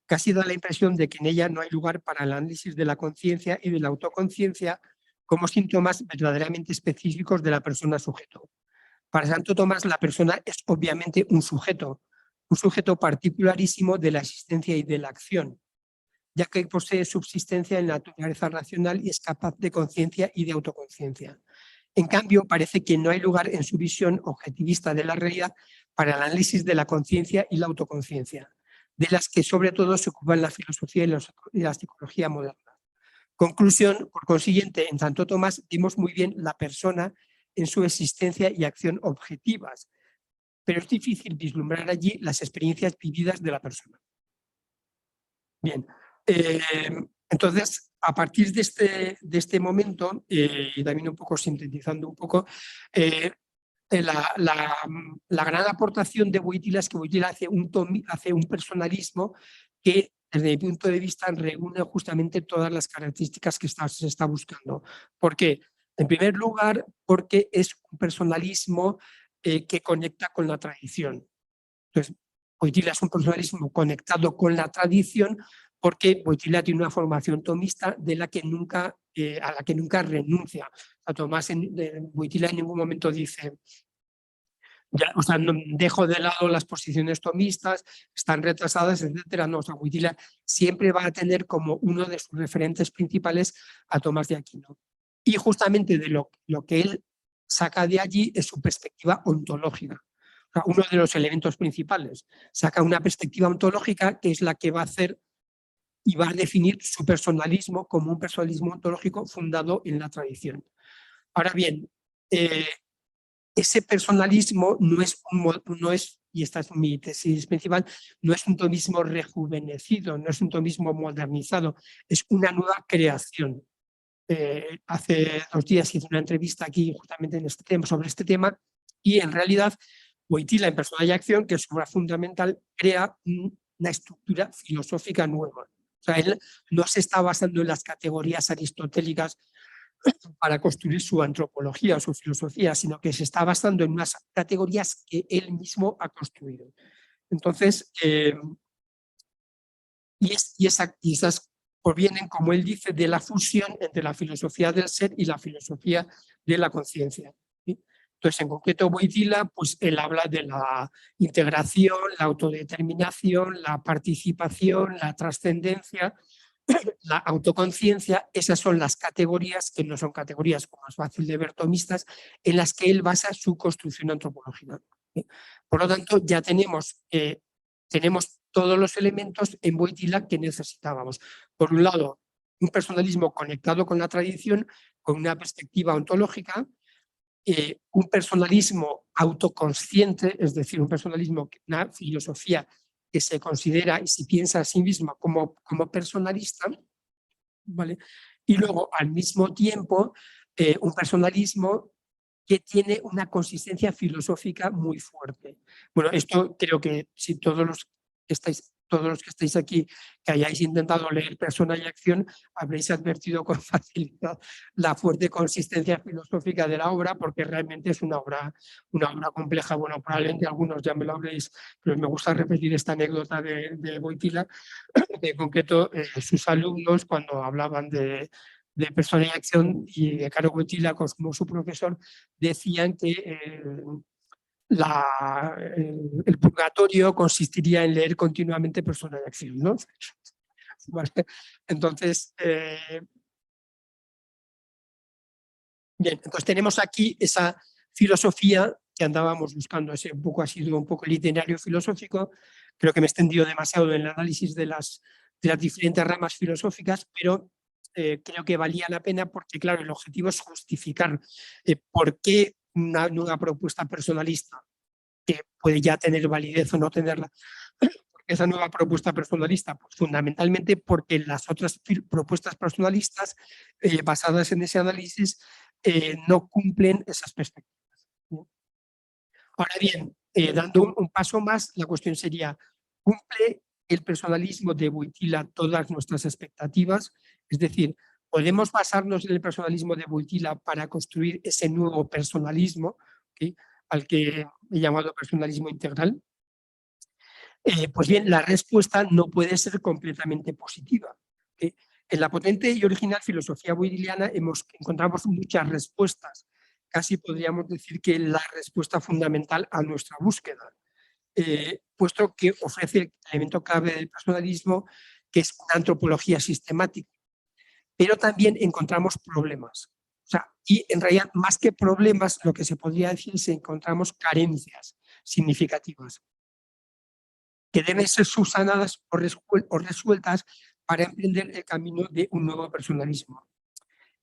[SPEAKER 6] Casi da la impresión de que en ella no hay lugar para el análisis de la conciencia y de la autoconciencia como síntomas verdaderamente específicos de la persona sujeto. Para Santo Tomás, la persona es obviamente un sujeto particularísimo de la existencia y de la acción, ya que posee subsistencia en la naturaleza racional y es capaz de conciencia y de autoconciencia. En cambio, parece que no hay lugar en su visión objetivista de la realidad para el análisis de la conciencia y la autoconciencia, de las que sobre todo se ocupan la filosofía y la psicología moderna. Conclusión: por consiguiente, en Santo Tomás vemos muy bien la persona en su existencia y acción objetivas, pero es difícil vislumbrar allí las experiencias vividas de la persona. Bien, entonces, a partir de este momento, y también un poco sintetizando un poco, la gran aportación de Wojtyła es que Wojtyła hace un personalismo que, desde mi punto de vista, reúne justamente todas las características que se está buscando. ¿Por qué? En primer lugar, porque es un personalismo que conecta con la tradición. Entonces, Wojtyła es un personalismo conectado con la tradición, porque Wojtyla tiene una formación tomista de la que nunca, a la que nunca renuncia. O sea, Tomás Wojtyla en ningún momento dice, ya, o sea, no, dejo de lado las posiciones tomistas, están retrasadas, etcétera. No, o sea, Wojtyla siempre va a tener como uno de sus referentes principales a Tomás de Aquino. Y justamente de lo que él saca de allí es su perspectiva ontológica. O sea, uno de los elementos principales. Saca una perspectiva ontológica que es la que va a hacer y va a definir su personalismo como un personalismo ontológico fundado en la tradición. Ahora bien, ese personalismo no es, y esta es mi tesis principal, no es un tomismo rejuvenecido, no es un tomismo modernizado, es una nueva creación. Hace 2 días hice una entrevista aquí justamente en este tema, sobre este tema, y en realidad Wojtyla en Persona y Acción, que es su obra fundamental, crea una estructura filosófica nueva. O sea, él no se está basando en las categorías aristotélicas para construir su antropología o su filosofía, sino que se está basando en unas categorías que él mismo ha construido. Entonces, esas provienen, como él dice, de la fusión entre la filosofía del ser y la filosofía de la conciencia. ¿Sí? Entonces, en concreto, Wojtyla, pues él habla de la integración, la autodeterminación, la participación, la trascendencia, la autoconciencia. Esas son las categorías, que no son categorías, como es fácil de ver, tomistas, en las que él basa su construcción antropológica. ¿Sí? Por lo tanto, ya tenemos todos los elementos en Wojtyla que necesitábamos. Por un lado, un personalismo conectado con la tradición, con una perspectiva ontológica, un personalismo autoconsciente, es decir, un personalismo, una filosofía que se considera y se piensa a sí misma como personalista, ¿vale? Y luego, al mismo tiempo, un personalismo que tiene una consistencia filosófica muy fuerte. Bueno, esto creo que si todos los que estáis aquí, que hayáis intentado leer Persona y Acción, habréis advertido con facilidad la fuerte consistencia filosófica de la obra, porque realmente es una obra compleja. Bueno, probablemente algunos ya me lo habréis, pero me gusta repetir esta anécdota de Wojtyla. En concreto, sus alumnos, cuando hablaban de Persona y Acción y de Caro Wojtyla como su profesor, decían que el purgatorio consistiría en leer continuamente Persona y Acción, ¿no? Vale. Entonces, bien, entonces tenemos aquí esa filosofía que andábamos buscando, ese un poco ha sido un poco el itinerario filosófico. Creo que me he extendido demasiado en el análisis de las diferentes ramas filosóficas, pero creo que valía la pena porque, claro, el objetivo es justificar por qué una nueva propuesta personalista, que puede ya tener validez o no tenerla, esa nueva propuesta personalista, pues fundamentalmente porque las otras propuestas personalistas basadas en ese análisis no cumplen esas perspectivas, ¿no? Ahora bien, dando un paso más, la cuestión sería, ¿cumple el personalismo de Wojtyla todas nuestras expectativas? Es decir, ¿podemos basarnos en el personalismo de Wojtyla para construir ese nuevo personalismo, ¿okay?, al que he llamado personalismo integral? Pues bien, la respuesta no puede ser completamente positiva. En la potente y original filosofía wojtyliana encontramos muchas respuestas. Casi podríamos decir que la respuesta fundamental a nuestra búsqueda, puesto que ofrece el elemento clave del personalismo, que es una antropología sistemática. Pero también encontramos problemas. O sea, y en realidad, más que problemas, lo que se podría decir es que encontramos carencias significativas que deben ser subsanadas o resueltas para emprender el camino de un nuevo personalismo.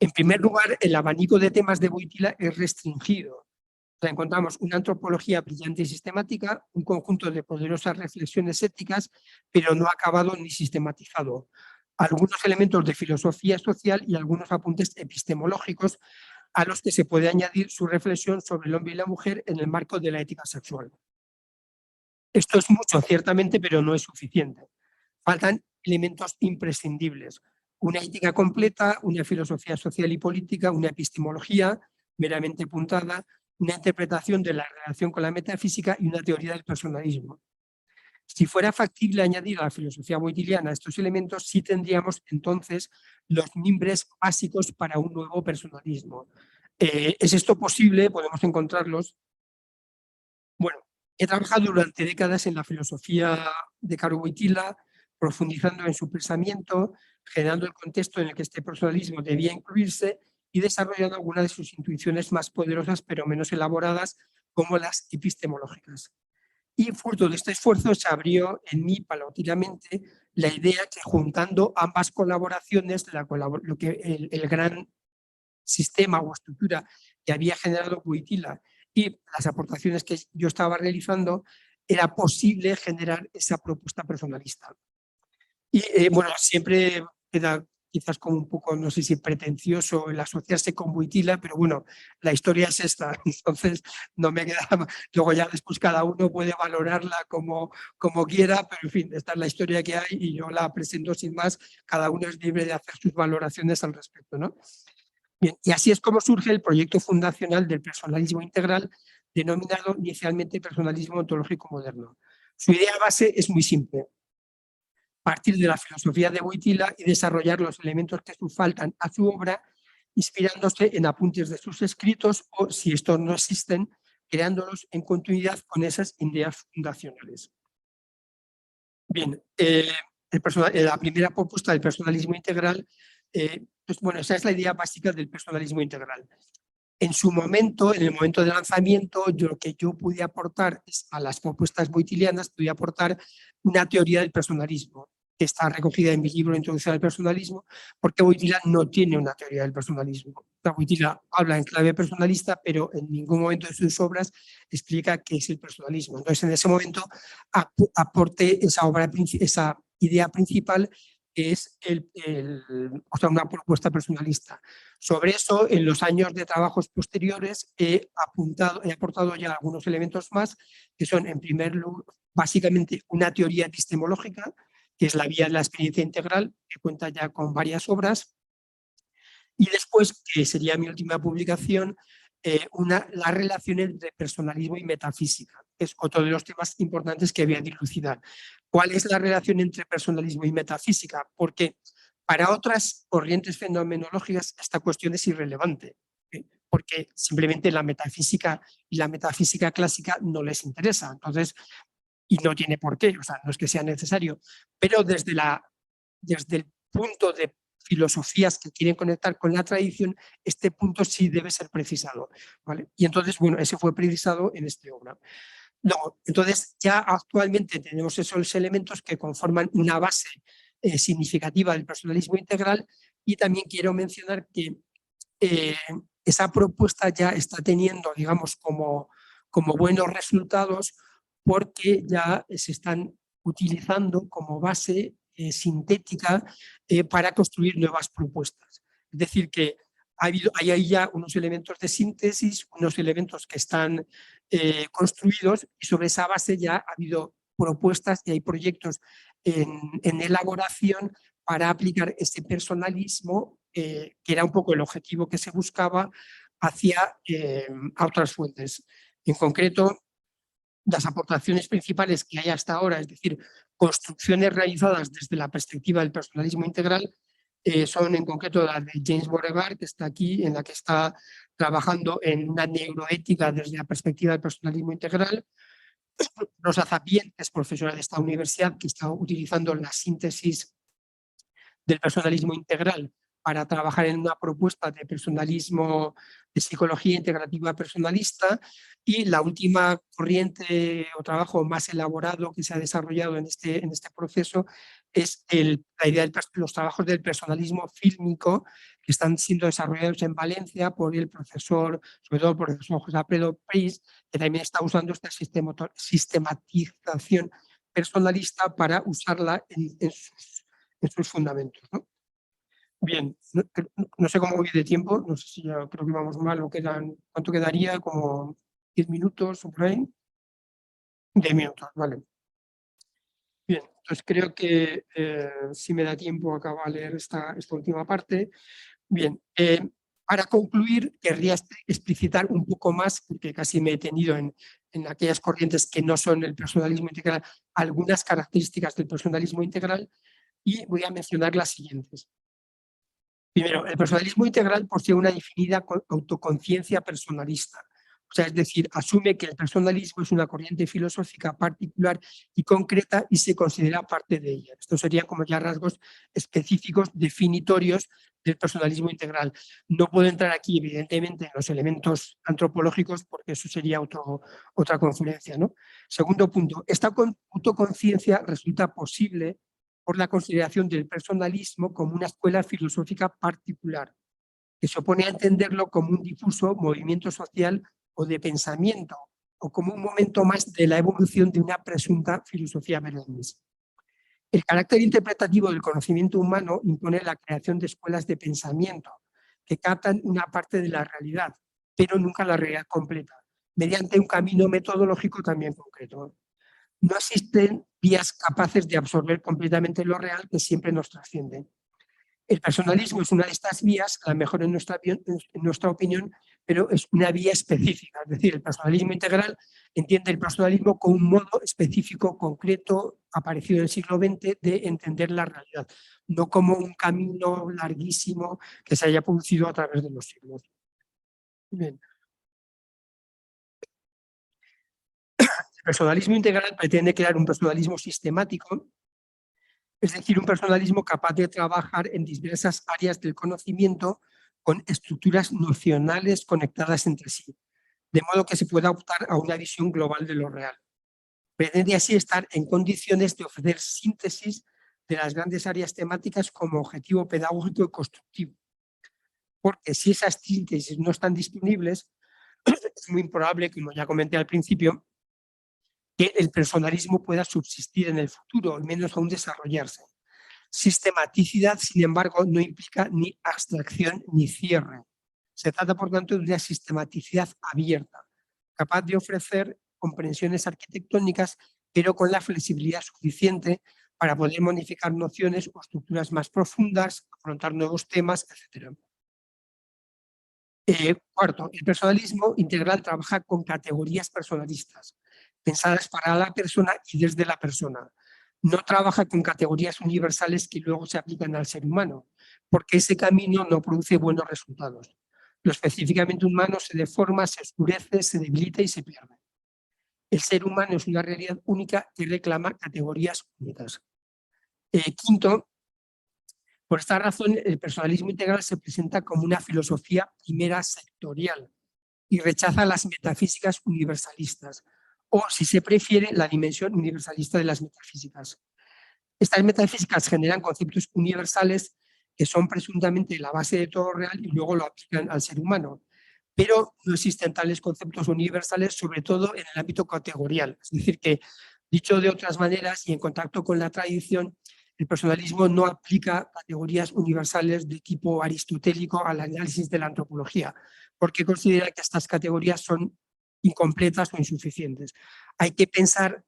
[SPEAKER 6] En primer lugar, el abanico de temas de Wojtyla es restringido. O sea, encontramos una antropología brillante y sistemática, un conjunto de poderosas reflexiones éticas, pero no acabado ni sistematizado. Algunos elementos de filosofía social y algunos apuntes epistemológicos a los que se puede añadir su reflexión sobre el hombre y la mujer en el marco de la ética sexual. Esto es mucho, ciertamente, pero no es suficiente. Faltan elementos imprescindibles. Una ética completa, una filosofía social y política, una epistemología meramente apuntada, una interpretación de la relación con la metafísica y una teoría del personalismo. Si fuera factible añadir a la filosofía boitiliana estos elementos, sí tendríamos entonces los mimbres básicos para un nuevo personalismo. ¿Es esto posible? Podemos encontrarlos. Bueno, he trabajado durante décadas en la filosofía de Caro Wojtyla, profundizando en su pensamiento, generando el contexto en el que este personalismo debía incluirse y desarrollando algunas de sus intuiciones más poderosas pero menos elaboradas, como las epistemológicas. Y fruto de este esfuerzo se abrió en mí paulatinamente la idea que juntando ambas colaboraciones, lo que el gran sistema o estructura que había generado Wojtyla y las aportaciones que yo estaba realizando, era posible generar esa propuesta personalista. Y bueno, siempre queda quizás como un poco, no sé si pretencioso el asociarse con Wojtyla, pero bueno, la historia es esta, entonces no me queda, luego ya después cada uno puede valorarla como quiera, pero en fin, esta es la historia que hay y yo la presento sin más, cada uno es libre de hacer sus valoraciones al respecto, ¿no? Bien, y así es como surge el proyecto fundacional del personalismo integral, denominado inicialmente personalismo ontológico moderno. Su idea base es muy simple: partir de la filosofía de Wojtyla y desarrollar los elementos que faltan a su obra, inspirándose en apuntes de sus escritos o, si estos no existen, creándolos en continuidad con esas ideas fundacionales. Bien, la primera propuesta del personalismo integral, pues bueno, esa es la idea básica del personalismo integral. En su momento, en el momento de lanzamiento, lo que yo pude aportar a las propuestas wojtylianas, pude aportar una teoría del personalismo, que está recogida en mi libro Introducción al personalismo, porque Wojtyla no tiene una teoría del personalismo. Wojtyla habla en clave personalista, pero en ningún momento de sus obras explica qué es el personalismo. Entonces, en ese momento aporté esa idea principal, que es una propuesta personalista. Sobre eso, en los años de trabajos posteriores, he aportado ya algunos elementos más, que son, en primer lugar, básicamente una teoría epistemológica, que es la vía de la experiencia integral, que cuenta ya con varias obras, y después, que sería mi última publicación, la relación entre personalismo y metafísica, que es otro de los temas importantes que voy a dilucidar. ¿Cuál es la relación entre personalismo y metafísica? Porque para otras corrientes fenomenológicas esta cuestión es irrelevante, porque simplemente la metafísica y la metafísica clásica no les interesa. Entonces, y no tiene por qué, o sea, no es que sea necesario, pero desde el punto de filosofías que quieren conectar con la tradición, este punto sí debe ser precisado, ¿vale? Y entonces, bueno, ese fue precisado en esta obra. No, entonces ya actualmente tenemos esos elementos que conforman una base significativa del personalismo integral, y también quiero mencionar que esa propuesta ya está teniendo, digamos, como buenos resultados, porque ya se están utilizando como base sintética para construir nuevas propuestas. Es decir, que hay ahí ya unos elementos de síntesis, unos elementos que están construidos, y sobre esa base ya ha habido propuestas y hay proyectos en elaboración para aplicar este personalismo, que era un poco el objetivo que se buscaba, hacia a otras fuentes. En concreto, las aportaciones principales que hay hasta ahora, es decir, construcciones realizadas desde la perspectiva del personalismo integral, son en concreto las de James Beauregard, que está aquí, en la que está trabajando en una neuroética desde la perspectiva del personalismo integral. Rosa Zapien, que es profesora de esta universidad, que está utilizando la síntesis del personalismo integral para trabajar en una propuesta de personalismo, de psicología integrativa personalista. Y la última corriente o trabajo más elaborado que se ha desarrollado en este proceso es la idea de los trabajos del personalismo fílmico, que están siendo desarrollados en Valencia por el profesor, sobre todo el profesor José Alfredo Pris, que también está usando esta sistematización personalista para usarla en sus fundamentos, ¿no? Bien, no sé cómo voy de tiempo, no sé si ya creo que vamos mal o ¿cuánto quedaría? Como 10 minutos o por ahí. 10 minutos, vale. Bien, entonces creo que si me da tiempo acabo de leer esta última parte. Bien, Para concluir, querría explicitar un poco más, porque casi me he detenido en aquellas corrientes que no son el personalismo integral, algunas características del personalismo integral, y voy a mencionar las siguientes. Primero, el personalismo integral posee una definida autoconciencia personalista. O sea, es decir, asume que el personalismo es una corriente filosófica particular y concreta y se considera parte de ella. Estos serían como ya rasgos específicos, definitorios del personalismo integral. No puedo entrar aquí, evidentemente, en los elementos antropológicos porque eso sería otra conferencia, ¿no? Segundo punto, esta autoconciencia resulta posible por la consideración del personalismo como una escuela filosófica particular, que se opone a entenderlo como un difuso movimiento social o de pensamiento, o como un momento más de la evolución de una presunta filosofía verdaderista. El carácter interpretativo del conocimiento humano impone la creación de escuelas de pensamiento que captan una parte de la realidad, pero nunca la realidad completa, mediante un camino metodológico también concreto. No existen vías capaces de absorber completamente lo real que siempre nos trasciende. El personalismo es una de estas vías, a lo mejor en nuestra opinión, pero es una vía específica. Es decir, el personalismo integral entiende el personalismo como un modo específico, concreto, aparecido en el siglo XX, de entender la realidad, no como un camino larguísimo que se haya producido a través de los siglos. Bien. El personalismo integral pretende crear un personalismo sistemático, es decir, un personalismo capaz de trabajar en diversas áreas del conocimiento con estructuras nocionales conectadas entre sí, de modo que se pueda optar a una visión global de lo real. Pretende así estar en condiciones de ofrecer síntesis de las grandes áreas temáticas como objetivo pedagógico y constructivo. Porque si esas síntesis no están disponibles, es muy improbable, como ya comenté al principio, que el personalismo pueda subsistir en el futuro, al menos aún desarrollarse. Sistematicidad, sin embargo, no implica ni abstracción ni cierre. Se trata, por tanto, de una sistematicidad abierta, capaz de ofrecer comprensiones arquitectónicas, pero con la flexibilidad suficiente para poder modificar nociones o estructuras más profundas, afrontar nuevos temas, etc. Cuarto, el personalismo integral trabaja con categorías personalistas, pensadas para la persona y desde la persona. No trabaja con categorías universales que luego se aplican al ser humano, porque ese camino no produce buenos resultados. Lo específicamente humano se deforma, se oscurece, se debilita y se pierde. El ser humano es una realidad única que reclama categorías únicas. Quinto, por esta razón, el personalismo integral se presenta como una filosofía primera sectorial y rechaza las metafísicas universalistas, o, si se prefiere, la dimensión universalista de las metafísicas. Estas metafísicas generan conceptos universales que son presuntamente la base de todo real y luego lo aplican al ser humano. Pero no existen tales conceptos universales, sobre todo en el ámbito categorial. Es decir, que, dicho de otras maneras y en contacto con la tradición, el personalismo no aplica categorías universales de tipo aristotélico al análisis de la antropología, porque considera que estas categorías son incompletas o insuficientes. Hay que pensar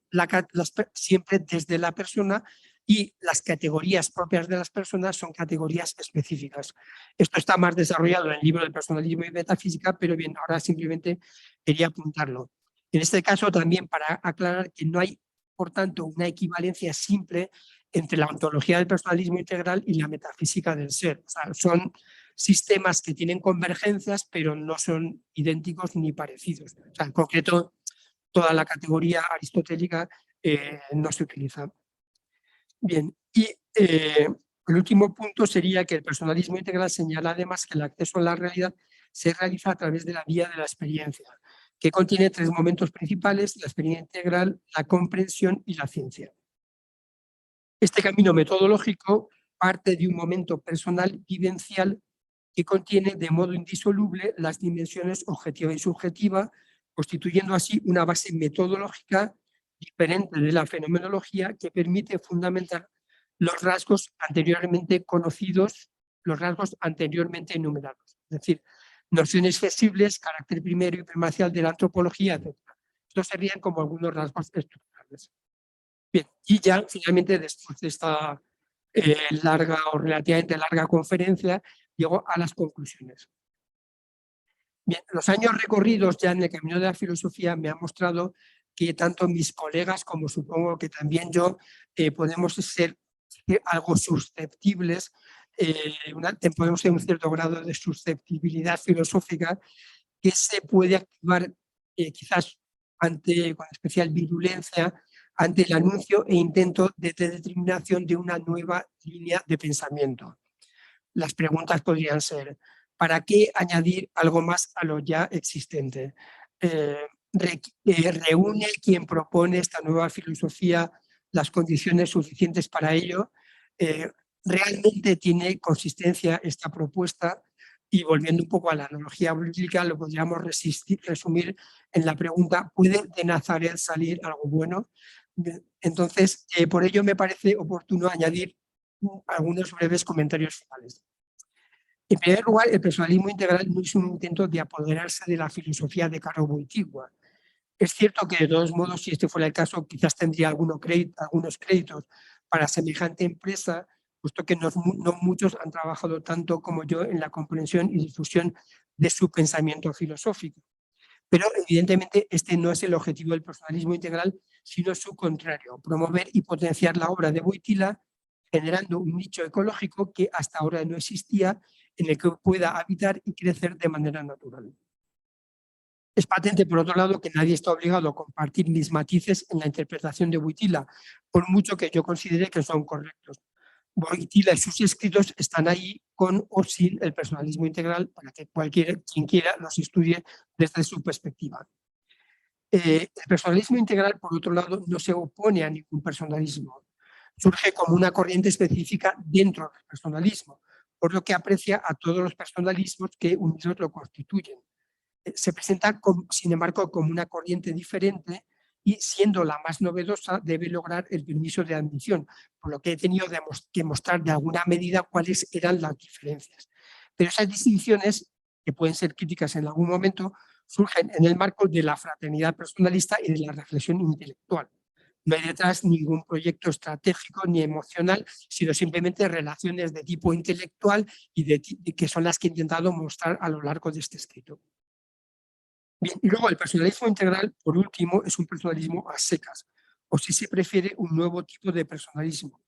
[SPEAKER 6] siempre desde la persona, y las categorías propias de las personas son categorías específicas. Esto está más desarrollado en el libro del personalismo y metafísica, pero bien, ahora simplemente quería apuntarlo. En este caso también para aclarar que no hay, por tanto, una equivalencia simple entre la ontología del personalismo integral y la metafísica del ser. O sea, son sistemas que tienen convergencias, pero no son idénticos ni parecidos. O sea, en concreto, toda la categoría aristotélica no se utiliza. Bien, y el último punto sería que el personalismo integral señala además que el acceso a la realidad se realiza a través de la vía de la experiencia, que contiene tres momentos principales: la experiencia integral, la comprensión y la ciencia. Este camino metodológico parte de un momento personal vivencial que contiene de modo indisoluble las dimensiones objetiva y subjetiva, constituyendo así una base metodológica diferente de la fenomenología que permite fundamentar los rasgos anteriormente conocidos, los rasgos anteriormente enumerados. Es decir, nociones flexibles, carácter primero y primordial de la antropología, etc. Estos serían como algunos rasgos estructurales. Bien, y ya finalmente, después de esta larga o relativamente larga conferencia, llego a las conclusiones. Bien, los años recorridos ya en el camino de la filosofía me han mostrado que tanto mis colegas como supongo que también yo podemos ser algo susceptibles, podemos tener un cierto grado de susceptibilidad filosófica que se puede activar quizás con especial virulencia ante el anuncio e intento de determinación de una nueva línea de pensamiento. Las preguntas podrían ser, ¿para qué añadir algo más a lo ya existente? ¿Reúne quien propone esta nueva filosofía las condiciones suficientes para ello? ¿Realmente tiene consistencia esta propuesta? Y volviendo un poco a la analogía bíblica, lo podríamos resumir en la pregunta, ¿puede de Nazaret salir algo bueno? Entonces, por ello me parece oportuno añadir algunos breves comentarios finales. En primer lugar, el personalismo integral no es un intento de apoderarse de la filosofía de Karol Wojtyła. Es cierto que, de todos modos, si este fuera el caso, quizás tendría algunos créditos para semejante empresa, puesto que no muchos han trabajado tanto como yo en la comprensión y difusión de su pensamiento filosófico. Pero, evidentemente, este no es el objetivo del personalismo integral, sino su contrario, promover y potenciar la obra de Wojtyła, generando un nicho ecológico que hasta ahora no existía, en el que pueda habitar y crecer de manera natural. Es patente, por otro lado, que nadie está obligado a compartir mis matices en la interpretación de Wojtyła, por mucho que yo considere que son correctos. Wojtyła y sus escritos están ahí con o sin el personalismo integral para que quien quiera los estudie desde su perspectiva. El personalismo integral, por otro lado, no se opone a ningún personalismo. Surge como una corriente específica dentro del personalismo, por lo que aprecia a todos los personalismos que unidos lo constituyen. Se presenta, sin embargo, como una corriente diferente y, siendo la más novedosa, debe lograr el permiso de admisión, por lo que he tenido que mostrar de alguna medida cuáles eran las diferencias. Pero esas distinciones, que pueden ser críticas en algún momento, surgen en el marco de la fraternidad personalista y de la reflexión intelectual. No hay detrás ningún proyecto estratégico ni emocional, sino simplemente relaciones de tipo intelectual y que son las que he intentado mostrar a lo largo de este escrito. Bien, y luego el personalismo integral, por último, es un personalismo a secas, o si se prefiere, un nuevo tipo de personalismo.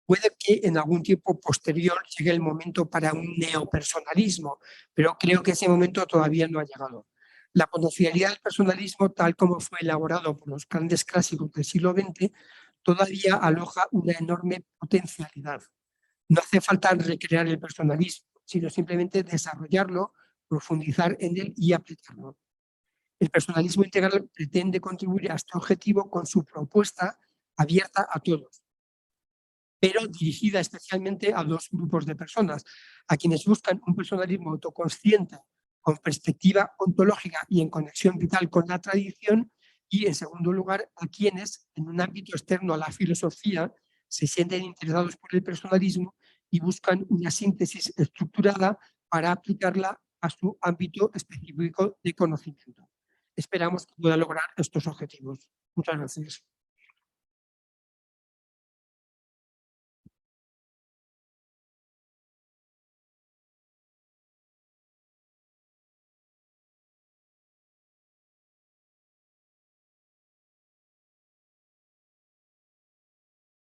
[SPEAKER 6] Puede que en algún tiempo posterior llegue el momento para un neopersonalismo, pero creo que ese momento todavía no ha llegado. La potencialidad del personalismo, tal como fue elaborado por los grandes clásicos del siglo XX, todavía aloja una enorme potencialidad. No hace falta recrear el personalismo, sino simplemente desarrollarlo, profundizar en él y aplicarlo. El personalismo integral pretende contribuir a este objetivo con su propuesta abierta a todos, pero dirigida especialmente a dos grupos de personas, a quienes buscan un personalismo autoconsciente, con perspectiva ontológica y en conexión vital con la tradición, y, en segundo lugar, a quienes, en un ámbito externo a la filosofía, se sienten interesados por el personalismo y buscan una síntesis estructurada para aplicarla a su ámbito específico de conocimiento. Esperamos que pueda lograr estos objetivos. Muchas gracias.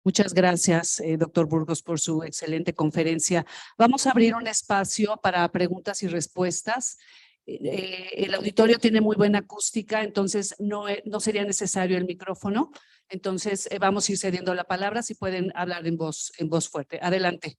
[SPEAKER 2] Muchas gracias, doctor Burgos, por su excelente conferencia. Vamos a abrir un espacio para preguntas y respuestas. El auditorio tiene muy buena acústica, entonces no sería necesario el micrófono. Entonces vamos a ir cediendo la palabra, si pueden hablar en voz fuerte. Adelante.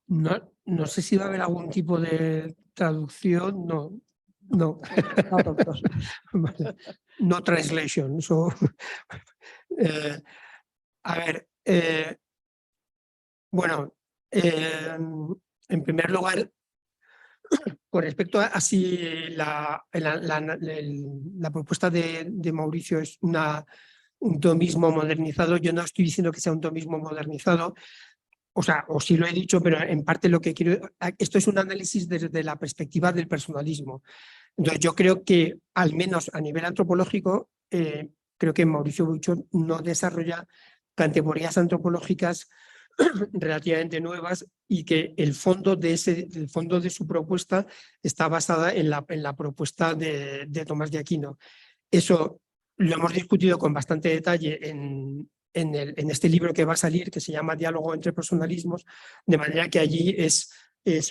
[SPEAKER 6] Nada, no sé si va a haber algún tipo de traducción, no. No, Vale. No translation. A ver, bueno, en primer lugar, con respecto a si la propuesta de Mauricio es un tomismo modernizado, yo no estoy diciendo que sea un tomismo modernizado, o sea, o sí lo he dicho, pero en parte lo que quiero, esto es un análisis desde la perspectiva del personalismo. Entonces yo creo que, al menos a nivel antropológico, creo que Mauricio Buchon no desarrolla categorías antropológicas relativamente nuevas y que el fondo de su propuesta está basada en la propuesta de Tomás de Aquino. Eso lo hemos discutido con bastante detalle en este libro que va a salir, que se llama Diálogo entre personalismos, de manera que allí es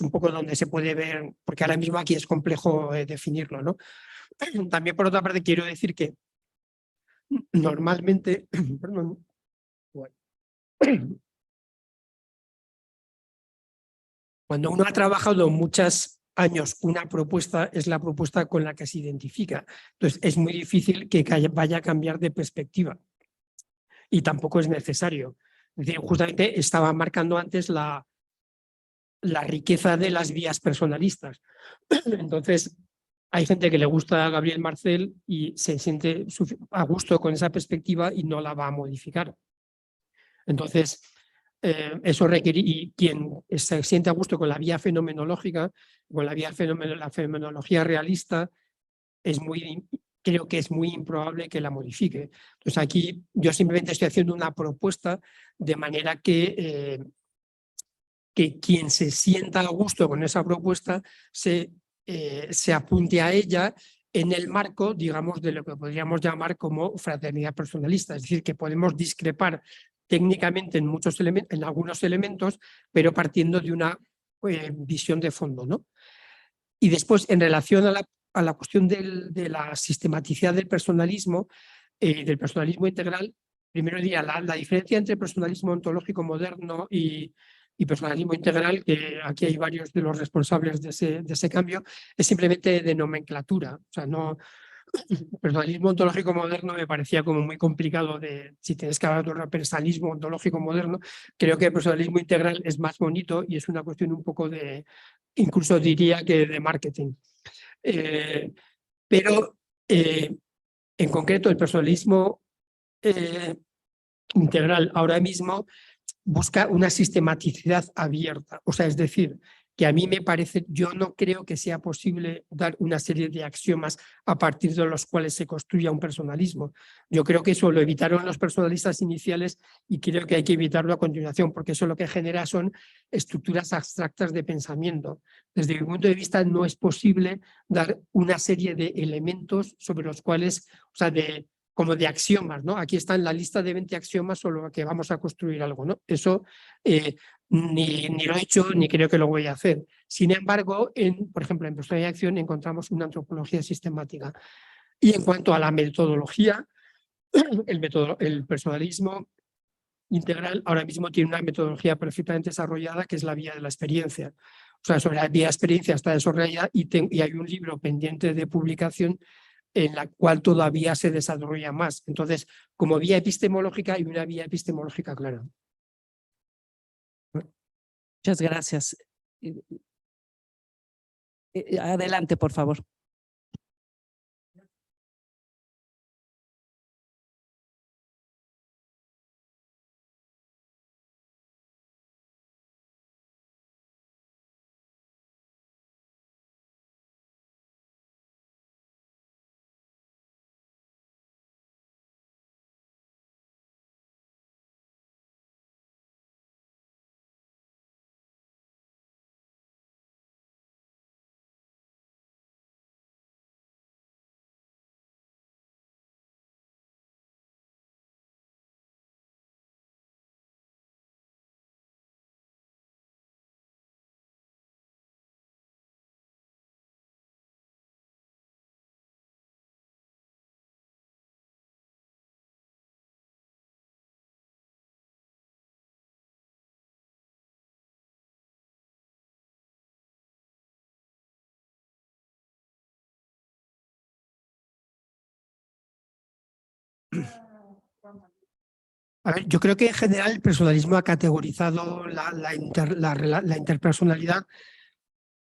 [SPEAKER 6] un poco donde se puede ver, porque ahora mismo aquí es complejo definirlo, ¿no? También, por otra parte, quiero decir que normalmente, perdón, cuando uno ha trabajado muchos años una propuesta, es la propuesta con la que se identifica. Entonces, es muy difícil que vaya a cambiar de perspectiva. Y tampoco es necesario. Es decir, justamente estaba marcando antes la riqueza de las vías personalistas. Entonces, hay gente que le gusta a Gabriel Marcel y se siente a gusto con esa perspectiva y no la va a modificar. Entonces, eso requiere, y quien se siente a gusto con la vía fenomenológica, con la fenomenología realista, creo que es muy improbable que la modifique. Entonces aquí yo simplemente estoy haciendo una propuesta de manera que quien se sienta a gusto con esa propuesta se apunte a ella en el marco, digamos, de lo que podríamos llamar como fraternidad personalista. Es decir, que podemos discrepar técnicamente en algunos elementos, pero partiendo de una visión de fondo, ¿no? Y después, en relación a la cuestión de la sistematicidad del personalismo integral, primero diría la diferencia entre personalismo ontológico moderno y personalismo integral, que aquí hay varios de los responsables de ese cambio, es simplemente de nomenclatura. O sea, no, el personalismo ontológico moderno me parecía como muy complicado si tienes que hablar de personalismo ontológico moderno. Creo que el personalismo integral es más bonito y es una cuestión un poco incluso diría que de marketing. Pero en concreto el personalismo integral ahora mismo busca una sistematicidad abierta. O sea, es decir, que a mí me parece, yo no creo que sea posible dar una serie de axiomas a partir de los cuales se construya un personalismo. Yo creo que eso lo evitaron los personalistas iniciales y creo que hay que evitarlo a continuación, porque eso lo que genera son estructuras abstractas de pensamiento. Desde mi punto de vista, no es posible dar una serie de elementos sobre los cuales, o sea, como de axiomas, ¿no? Aquí está en la lista de 20 axiomas sobre lo que vamos a construir algo, ¿no? Eso ni lo he hecho ni creo que lo voy a hacer. Sin embargo, por ejemplo, en personalidad y acción encontramos una antropología sistemática. Y en cuanto a la metodología, el personalismo integral ahora mismo tiene una metodología perfectamente desarrollada, que es la vía de la experiencia. O sea, sobre la vía de la experiencia está desarrollada y hay un libro pendiente de publicación en la cual todavía se desarrolla más. Entonces, como vía epistemológica hay una vía epistemológica clara.
[SPEAKER 2] Muchas gracias. Adelante, por favor.
[SPEAKER 6] A ver, yo creo que en general el personalismo ha categorizado la interpersonalidad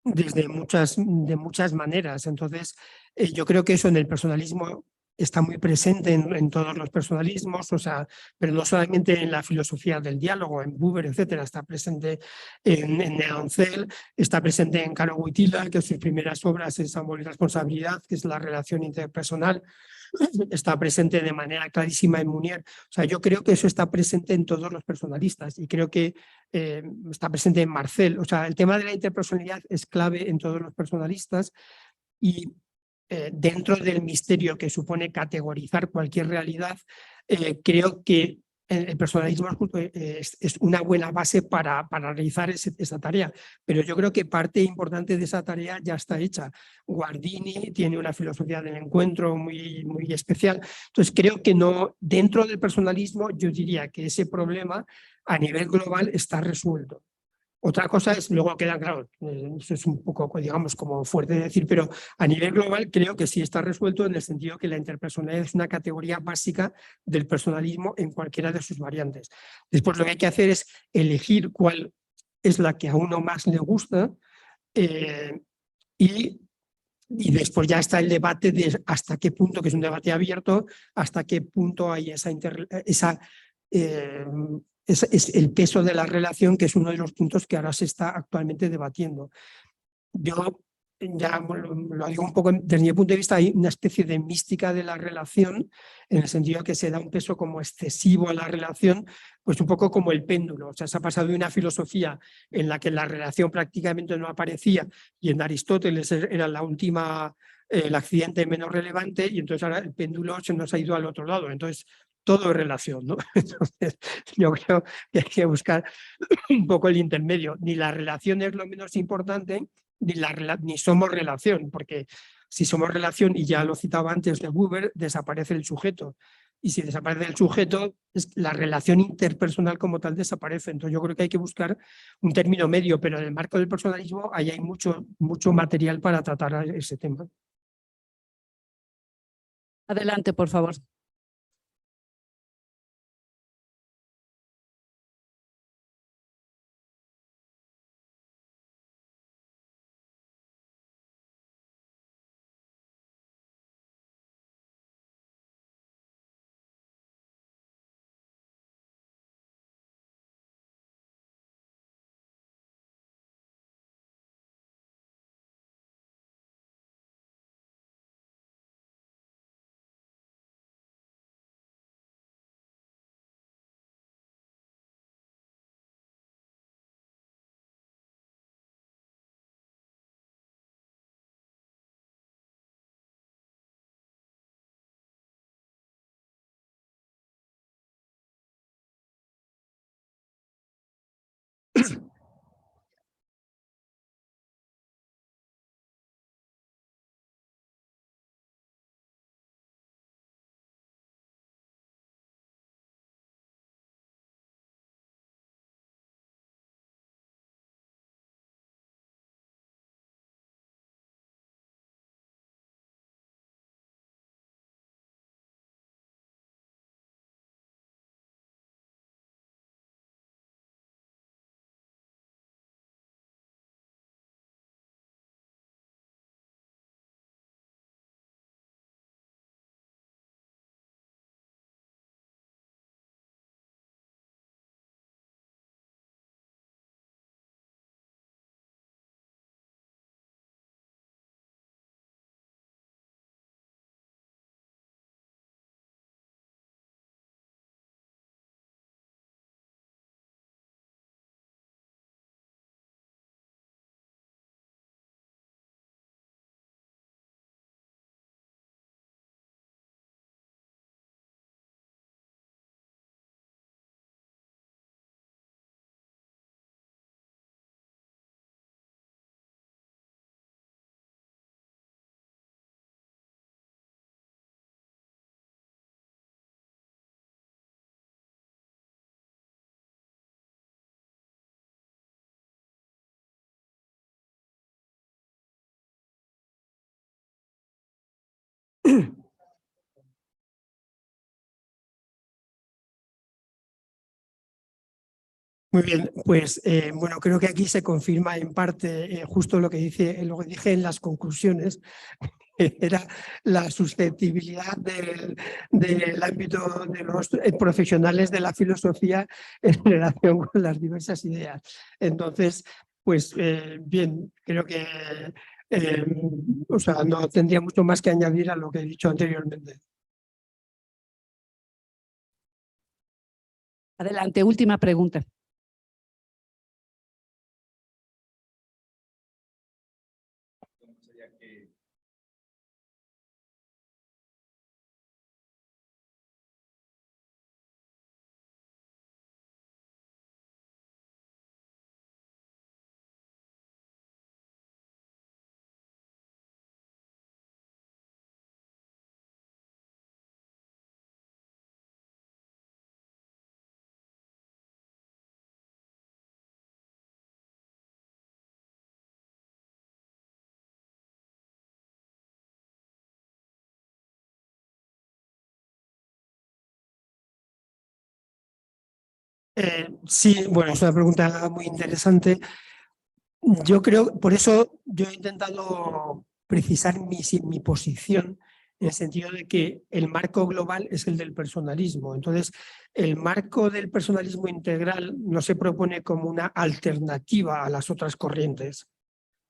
[SPEAKER 6] de muchas maneras. Entonces, yo creo que eso en el personalismo está muy presente en todos los personalismos, o sea, pero no solamente en la filosofía del diálogo, en Buber, etcétera, está presente en Neoncel, está presente en Caro Wojtyla, que sus primeras obras es Amor y Responsabilidad, que es la relación interpersonal, está presente de manera clarísima en Munier. O sea, yo creo que eso está presente en todos los personalistas y creo que está presente en Marcel. O sea, el tema de la interpersonalidad es clave en todos los personalistas y dentro del misterio que supone categorizar cualquier realidad, creo que el personalismo es una buena base para realizar esa tarea, pero yo creo que parte importante de esa tarea ya está hecha. Guardini tiene una filosofía del encuentro muy especial, entonces creo que no, dentro del personalismo yo diría que ese problema a nivel global está resuelto. Otra cosa es, luego queda claro, eso es un poco, digamos, como fuerte de decir, pero a nivel global creo que sí está resuelto en el sentido que la interpersonalidad es una categoría básica del personalismo en cualquiera de sus variantes. Después lo que hay que hacer es elegir cuál es la que a uno más le gusta y después ya está el debate de hasta qué punto, que es un debate abierto, hasta qué punto hay es el peso de la relación, que es uno de los puntos que ahora se está actualmente debatiendo. Yo ya lo digo un poco, desde mi punto de vista hay una especie de mística de la relación, en el sentido que se da un peso como excesivo a la relación, pues un poco como el péndulo. O sea, se ha pasado de una filosofía en la que la relación prácticamente no aparecía y en Aristóteles era la última, el accidente menos relevante, y entonces ahora el péndulo se nos ha ido al otro lado. Entonces todo es relación, ¿no? Entonces yo creo que hay que buscar un poco el intermedio. Ni la relación es lo menos importante, ni somos relación, porque si somos relación, y ya lo citaba antes de Buber, desaparece el sujeto. Y si desaparece el sujeto, la relación interpersonal como tal desaparece. Entonces yo creo que hay que buscar un término medio, pero en el marco del personalismo ahí hay mucho material para tratar ese tema.
[SPEAKER 2] Adelante, por favor.
[SPEAKER 6] Muy bien, pues bueno, creo que aquí se confirma en parte justo lo que dije en las conclusiones, era la susceptibilidad del ámbito de los profesionales de la filosofía en relación con las diversas ideas. Entonces, pues bien, creo que o sea, no tendría mucho más que añadir a lo que he dicho anteriormente.
[SPEAKER 2] Adelante, última pregunta.
[SPEAKER 6] Sí, bueno, es una pregunta muy interesante. Yo creo, por eso yo he intentado precisar mi posición en el sentido de que el marco global es el del personalismo. Entonces, el marco del personalismo integral no se propone como una alternativa a las otras corrientes.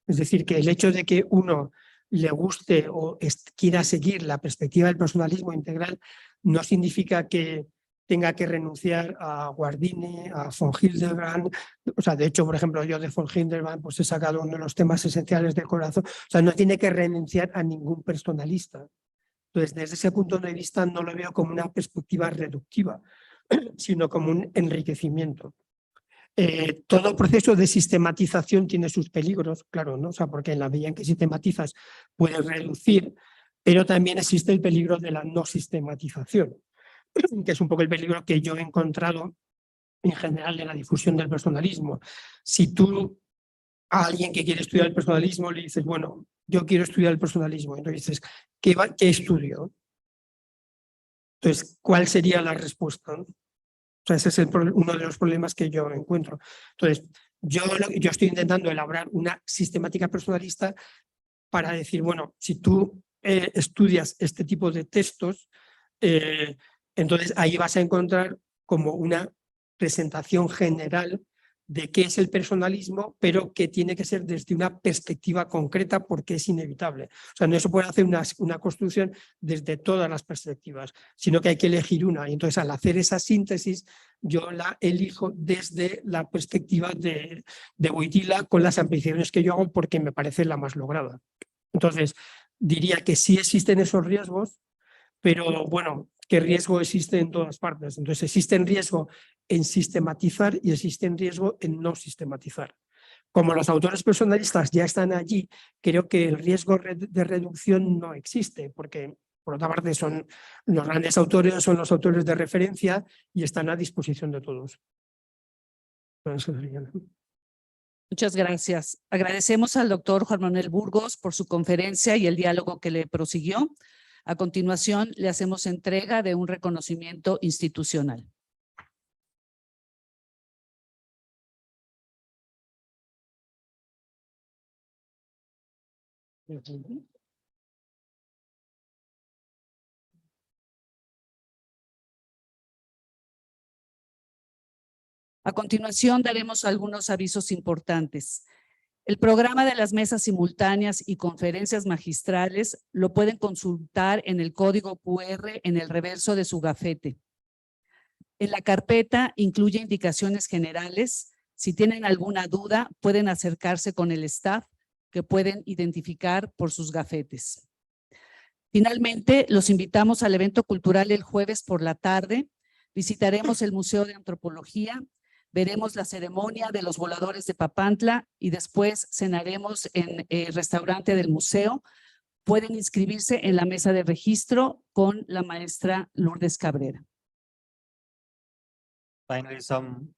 [SPEAKER 6] Es decir, que el hecho de que uno le guste o quiera seguir la perspectiva del personalismo integral no significa que tenga que renunciar a Guardini, a von Hildebrand. O sea, de hecho, por ejemplo, yo de von Hildebrand pues he sacado uno de los temas esenciales del corazón. O sea, no tiene que renunciar a ningún personalista. Entonces, desde ese punto de vista no lo veo como una perspectiva reductiva, sino como un enriquecimiento. Todo proceso de sistematización tiene sus peligros, claro, ¿no? O sea, porque en la medida en que sistematizas puedes reducir, pero también existe el peligro de la no sistematización, que es un poco el peligro que yo he encontrado en general de la difusión del personalismo. Si tú a alguien que quiere estudiar el personalismo le dices, bueno, yo quiero estudiar el personalismo, entonces dices, ¿qué estudio? Entonces, ¿cuál sería la respuesta? O sea, ese es uno de los problemas que yo encuentro. Entonces, yo estoy intentando elaborar una sistemática personalista para decir, bueno, si tú estudias este tipo de textos, entonces ahí vas a encontrar como una presentación general de qué es el personalismo, pero que tiene que ser desde una perspectiva concreta porque es inevitable. O sea, no se puede hacer una construcción desde todas las perspectivas, sino que hay que elegir una. Y entonces al hacer esa síntesis, yo la elijo desde la perspectiva de Wojtyla con las ampliaciones que yo hago porque me parece la más lograda. Entonces, diría que sí existen esos riesgos, pero bueno, ¿qué riesgo existe en todas partes? Entonces, existe riesgo en sistematizar y existe riesgo en no sistematizar. Como los autores personalistas ya están allí, creo que el riesgo de reducción no existe, porque por otra parte son los grandes autores, son los autores de referencia y están a disposición de todos.
[SPEAKER 2] Muchas gracias. Agradecemos al doctor Juan Manuel Burgos por su conferencia y el diálogo que le prosiguió. A continuación, le hacemos entrega de un reconocimiento institucional. A continuación, daremos algunos avisos importantes. El programa de las mesas simultáneas y conferencias magistrales lo pueden consultar en el código QR en el reverso de su gafete. En la carpeta incluye indicaciones generales. Si tienen alguna duda, pueden acercarse con el staff que pueden identificar por sus gafetes. Finalmente, los invitamos al evento cultural el jueves por la tarde. Visitaremos el Museo de Antropología, veremos la ceremonia de los voladores de Papantla y después cenaremos en el restaurante del museo. Pueden inscribirse en la mesa de registro con la maestra Lourdes Cabrera.
[SPEAKER 1] Finally, some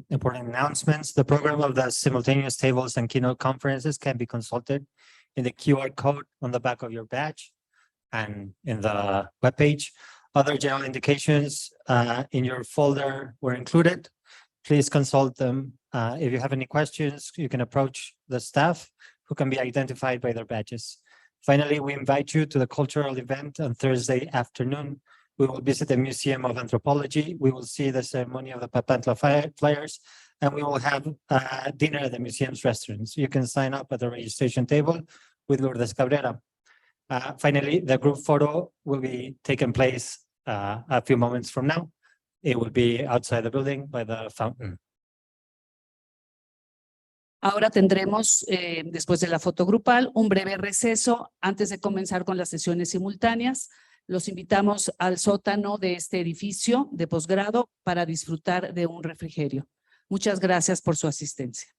[SPEAKER 1] important announcements. The program of the simultaneous tables and keynote conferences can be consulted in the QR code on the back of your badge and in the webpage. Other general indications in your folder were included. please consult them. If you have any questions, you can approach the staff who can be identified by their badges. Finally, we invite you to the cultural event on Thursday afternoon. We will visit the Museum of Anthropology. We will see the ceremony of the Papantla flyers, and we will have dinner at the museum's restaurants. You can sign up at the registration table with Lourdes Cabrera. Finally, the group photo will be taking place a few moments from now. It will be outside the building by the fountain.
[SPEAKER 2] Ahora tendremos, después de la foto grupal, un breve receso antes de comenzar con las sesiones simultáneas. Los invitamos al sótano de este edificio de posgrado para disfrutar de un refrigerio. Muchas gracias por su asistencia.